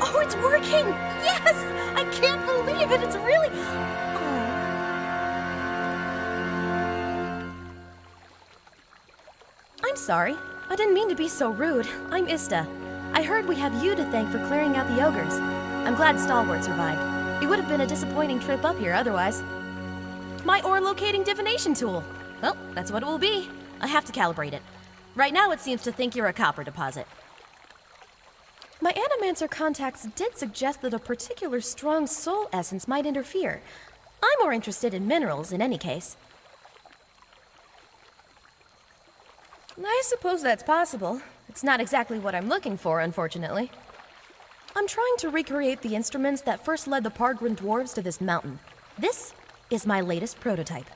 Oh, it's working! Yes! I can't believe it! It's really... I'm sorry. I didn't mean to be so rude. I'm Ista. I heard we have you to thank for clearing out the ogres. I'm glad Stalwart survived. It would have been a disappointing trip up here otherwise. My ore locating divination tool. Well, that's what it will be. I have to calibrate it. Right now it seems to think you're a copper deposit. My Animancer contacts did suggest that a particular strong soul essence might interfere. I'm more interested in minerals in any case. I suppose that's possible. It's not exactly what I'm looking for, unfortunately. I'm trying to recreate the instruments that first led the Pargrin dwarves to this mountain. This is my latest prototype.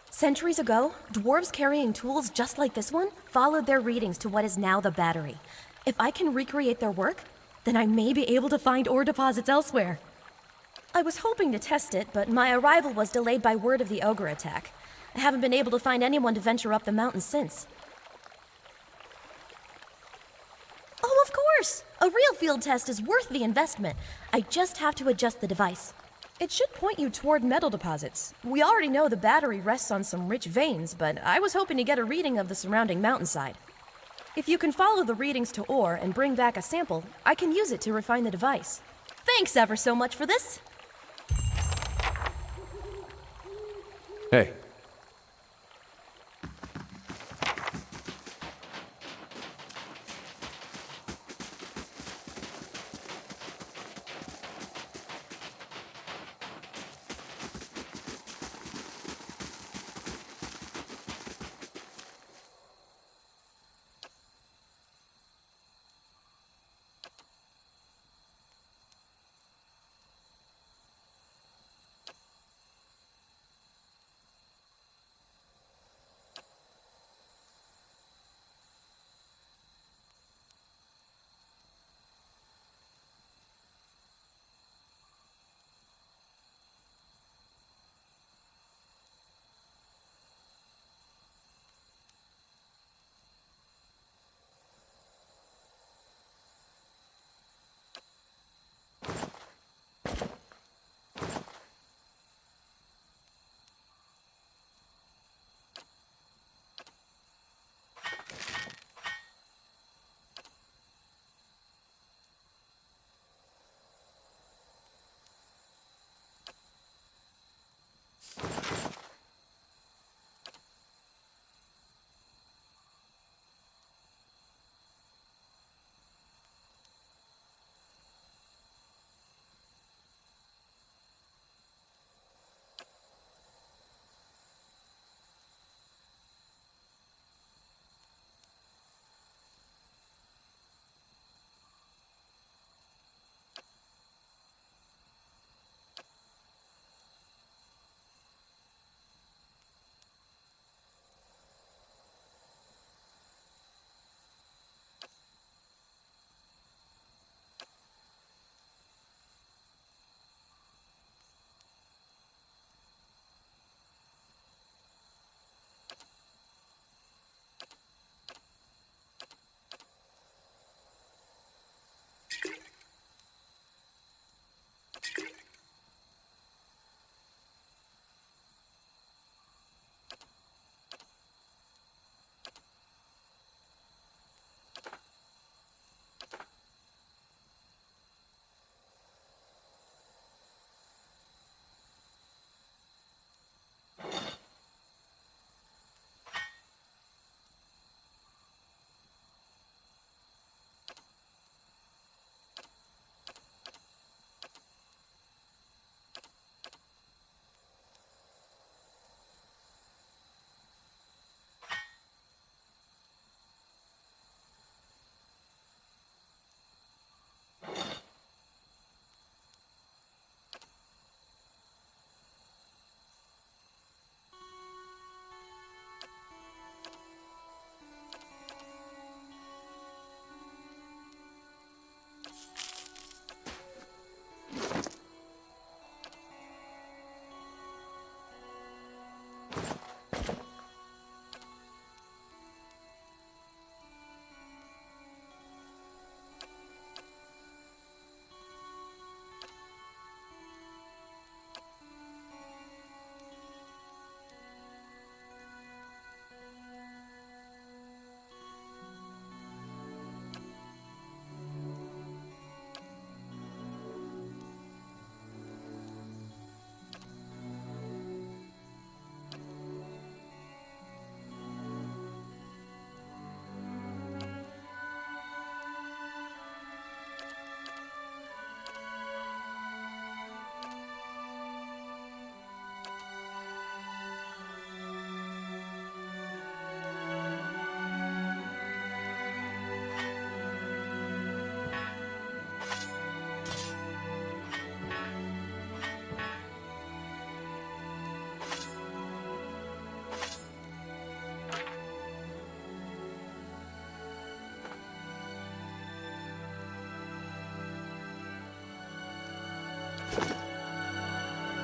Centuries ago, dwarves carrying tools just like this one followed their readings to what is now the battery. If I can recreate their work, then I may be able to find ore deposits elsewhere. I was hoping to test it, but my arrival was delayed by word of the ogre attack. I haven't been able to find anyone to venture up the mountain since. Oh, of course! A real field test is worth the investment. I just have to adjust the device. It should point you toward metal deposits. We already know the battery rests on some rich veins, but I was hoping to get a reading of the surrounding mountainside. If you can follow the readings to ore and bring back a sample, I can use it to refine the device. Thanks ever so much for this. Hey.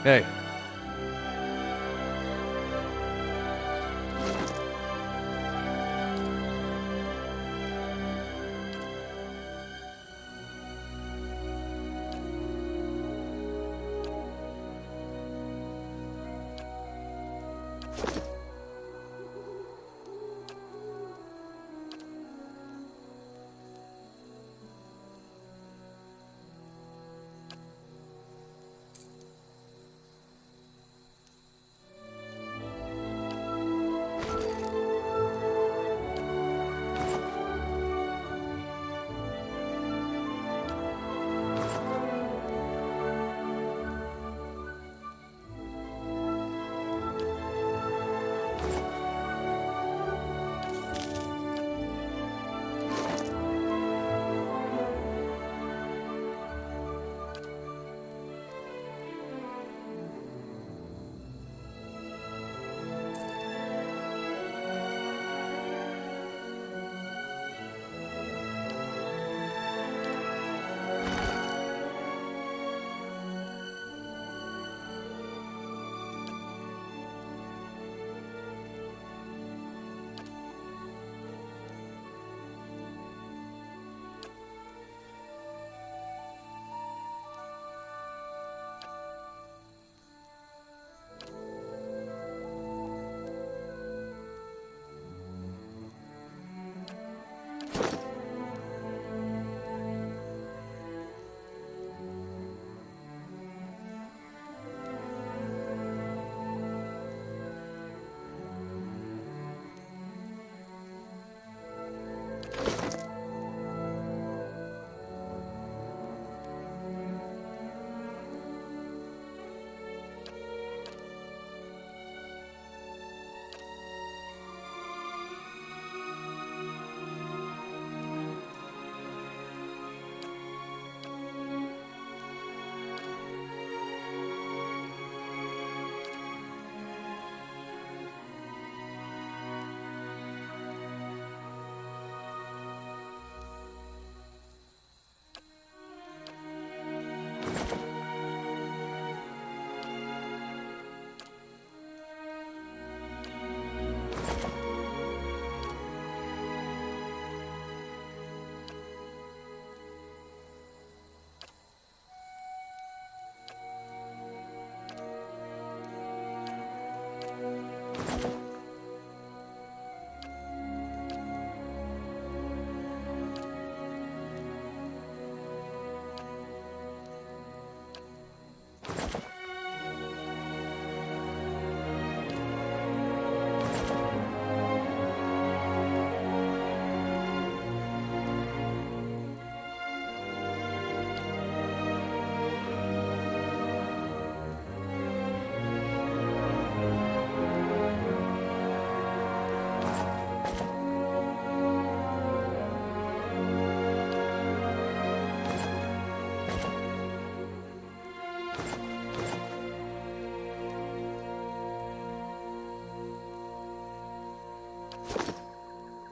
Hey.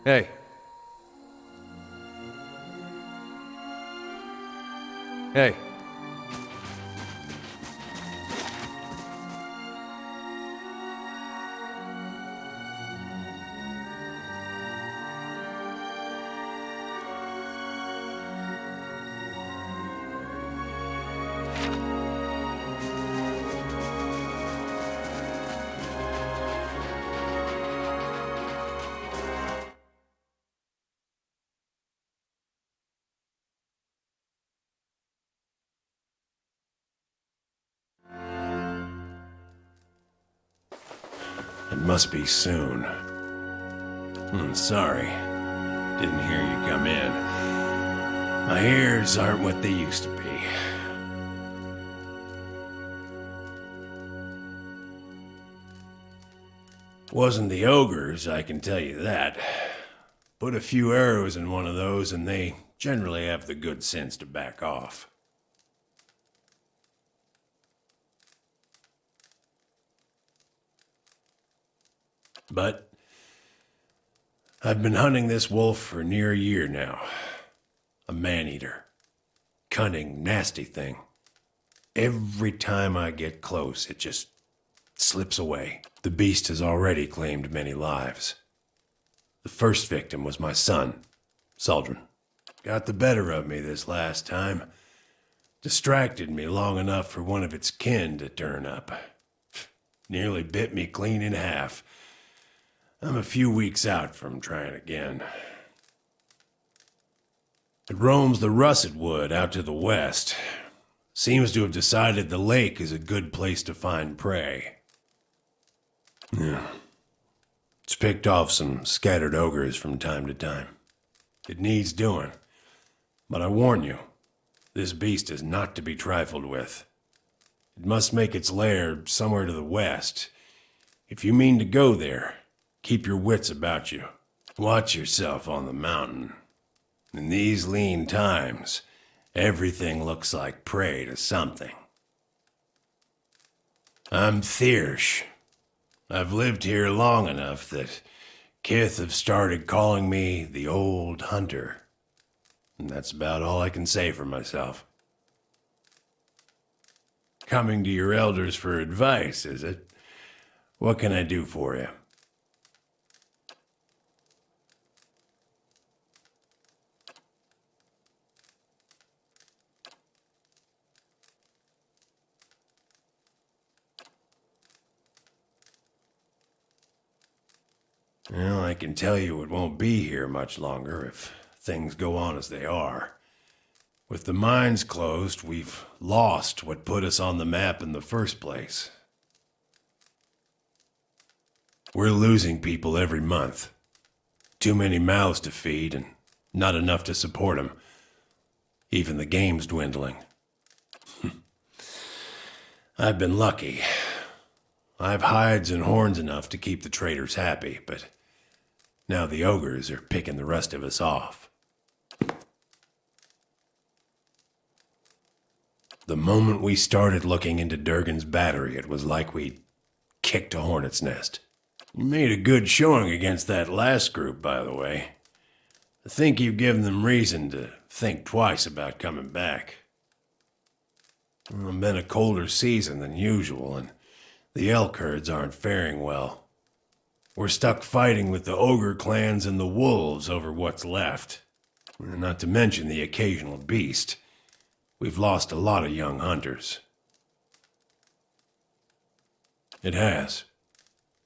Hey. Hey. It must be soon. Sorry. Didn't hear you come in. My ears aren't what they used to be. Wasn't the ogres, I can tell you that. Put a few arrows in one of those and they generally have the good sense to back off. But I've been hunting this wolf for near a year now. A man-eater. Cunning, nasty thing. Every time I get close, it just slips away. The beast has already claimed many lives. The first victim was my son, Saldrin. Got the better of me this last time. Distracted me long enough for one of its kin to turn up. Nearly bit me clean in half. I'm a few weeks out from trying again. It roams the russet wood out to the west. Seems to have decided the lake is a good place to find prey. Yeah. It's picked off some scattered ogres from time to time. It needs doing. But I warn you, this beast is not to be trifled with. It must make its lair somewhere to the west. If you mean to go there, keep your wits about you. Watch yourself on the mountain. In these lean times, everything looks like prey to something. I'm Thiersch. I've lived here long enough that Kith have started calling me the Old Hunter. And that's about all I can say for myself. Coming to your elders for advice, is it? What can I do for you? Well, I can tell you it won't be here much longer if things go on as they are. With the mines closed, we've lost what put us on the map in the first place. We're losing people every month. Too many mouths to feed and not enough to support them. Even the game's dwindling. I've been lucky. I've hides and horns enough to keep the traders happy, but now the ogres are picking the rest of us off. The moment we started looking into Durgan's battery, it was like we'd kicked a hornet's nest. You made a good showing against that last group, by the way. I think you've given them reason to think twice about coming back. Well, it's been a colder season than usual, and the elk herds aren't faring well. We're stuck fighting with the ogre clans and the wolves over what's left. Not to mention the occasional beast. We've lost a lot of young hunters. It has.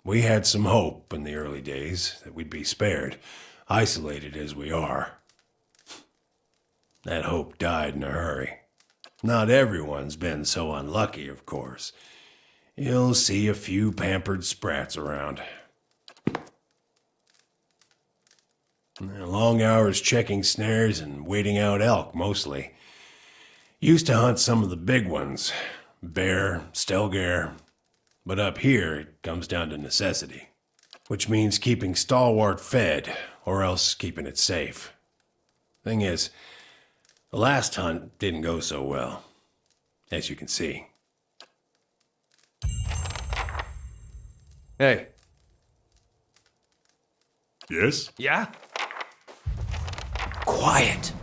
We had some hope in the early days that we'd be spared, isolated as we are. That hope died in a hurry. Not everyone's been so unlucky, of course. You'll see a few pampered sprats around. Long hours checking snares and waiting out elk, mostly. Used to hunt some of the big ones. Bear, stelgare. But up here, it comes down to necessity. Which means keeping Stalwart fed, or else keeping it safe. Thing is, the last hunt didn't go so well, as you can see. Hey. Yes? Yeah? Quiet.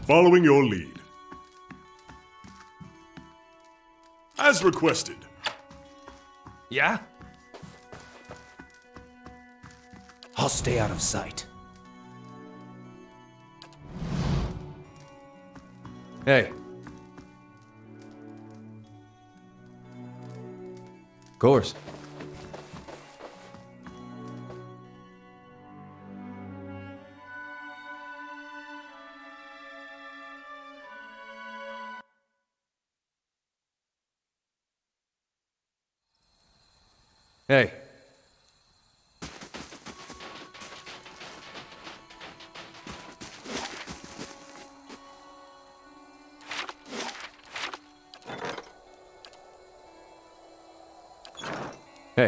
Following your lead. As requested. Yeah? I'll stay out of sight. Hey. Of course. Hey. Hey.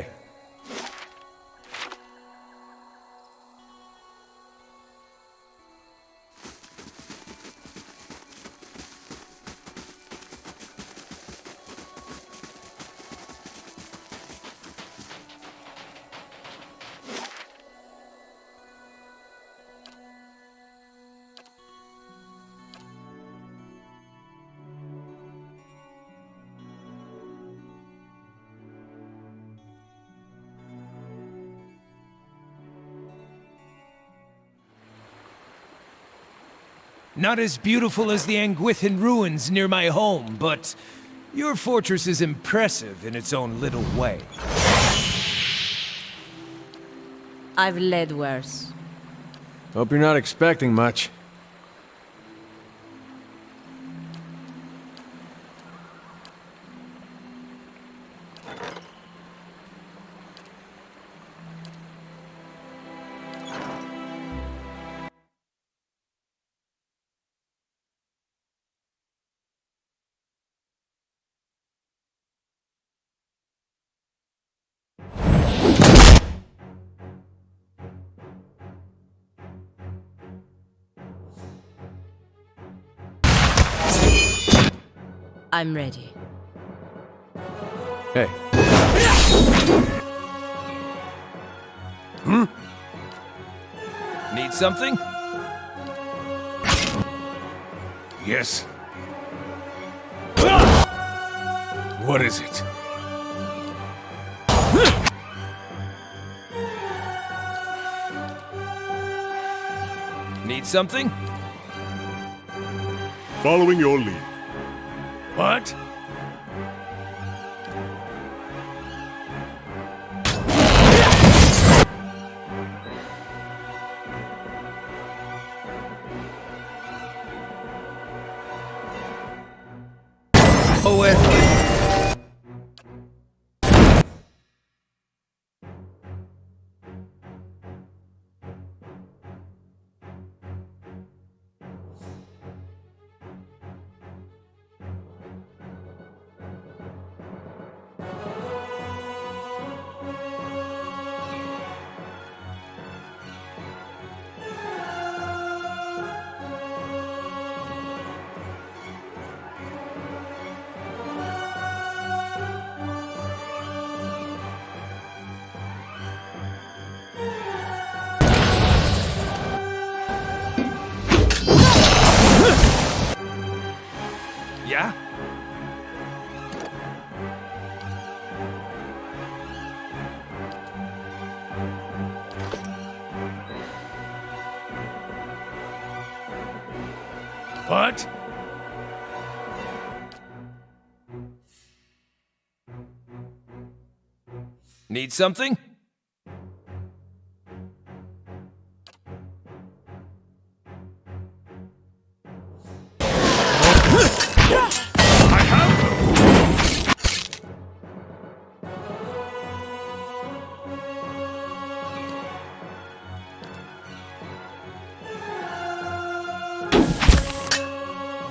Not as beautiful as the Anguithan ruins near my home, but your fortress is impressive in its own little way. I've led worse. Hope you're not expecting much. I'm ready. Hey. Need something? Yes. What is it? Need something? Following your lead. What? Oh, Yeah? What? Need something?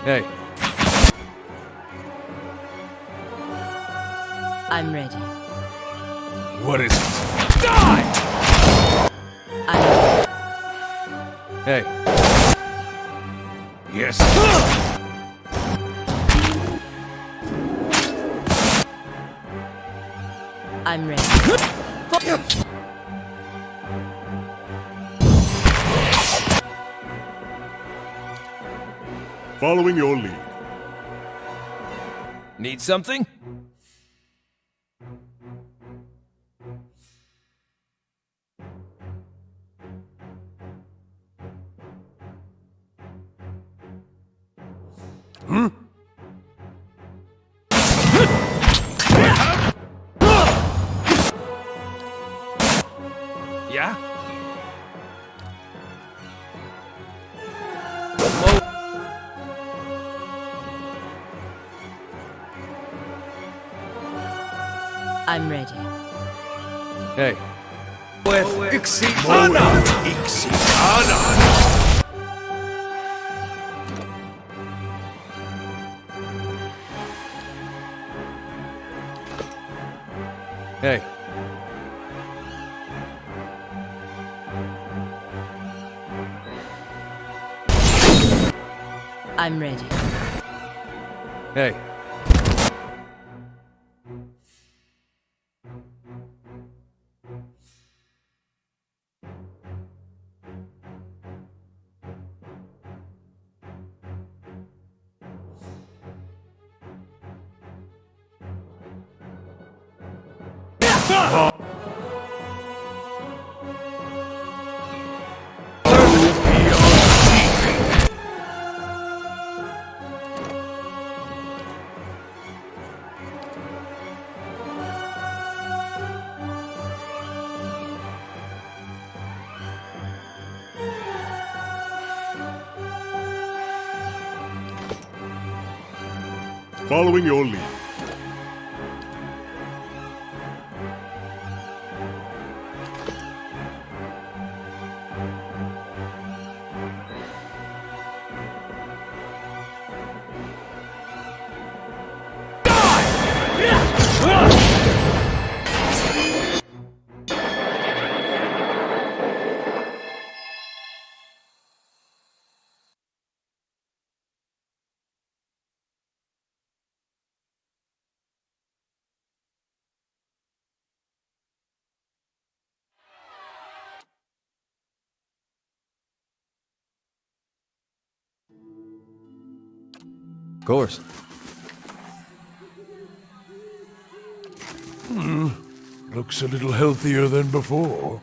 Hey. I'm ready. What is it? Die! Hey. Yes. I'm ready. Following your lead. Need something? Yeah? I'm ready. Hey. With Ixiana! Hey. I'm ready. Hey. Following your lead. Of course. Looks a little healthier than before.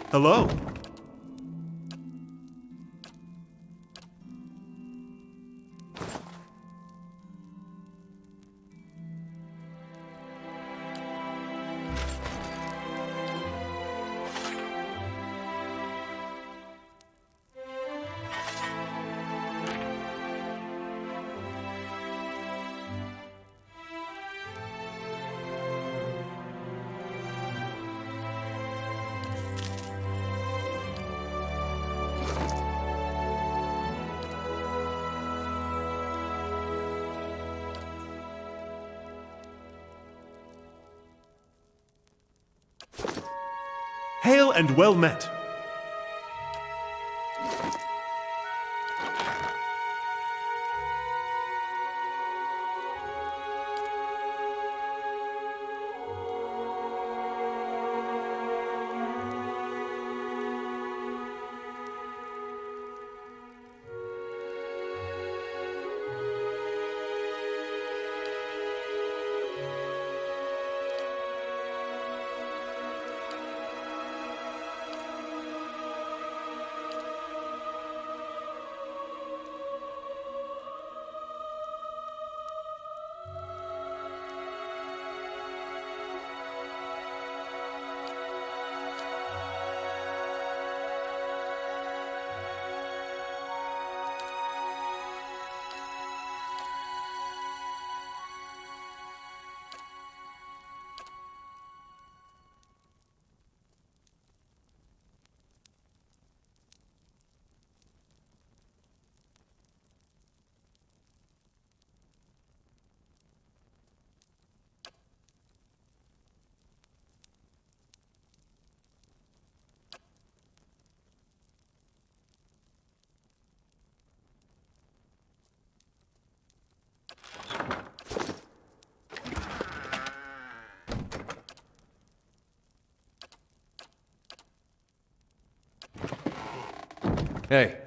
Hello. Hail and well met. Hey,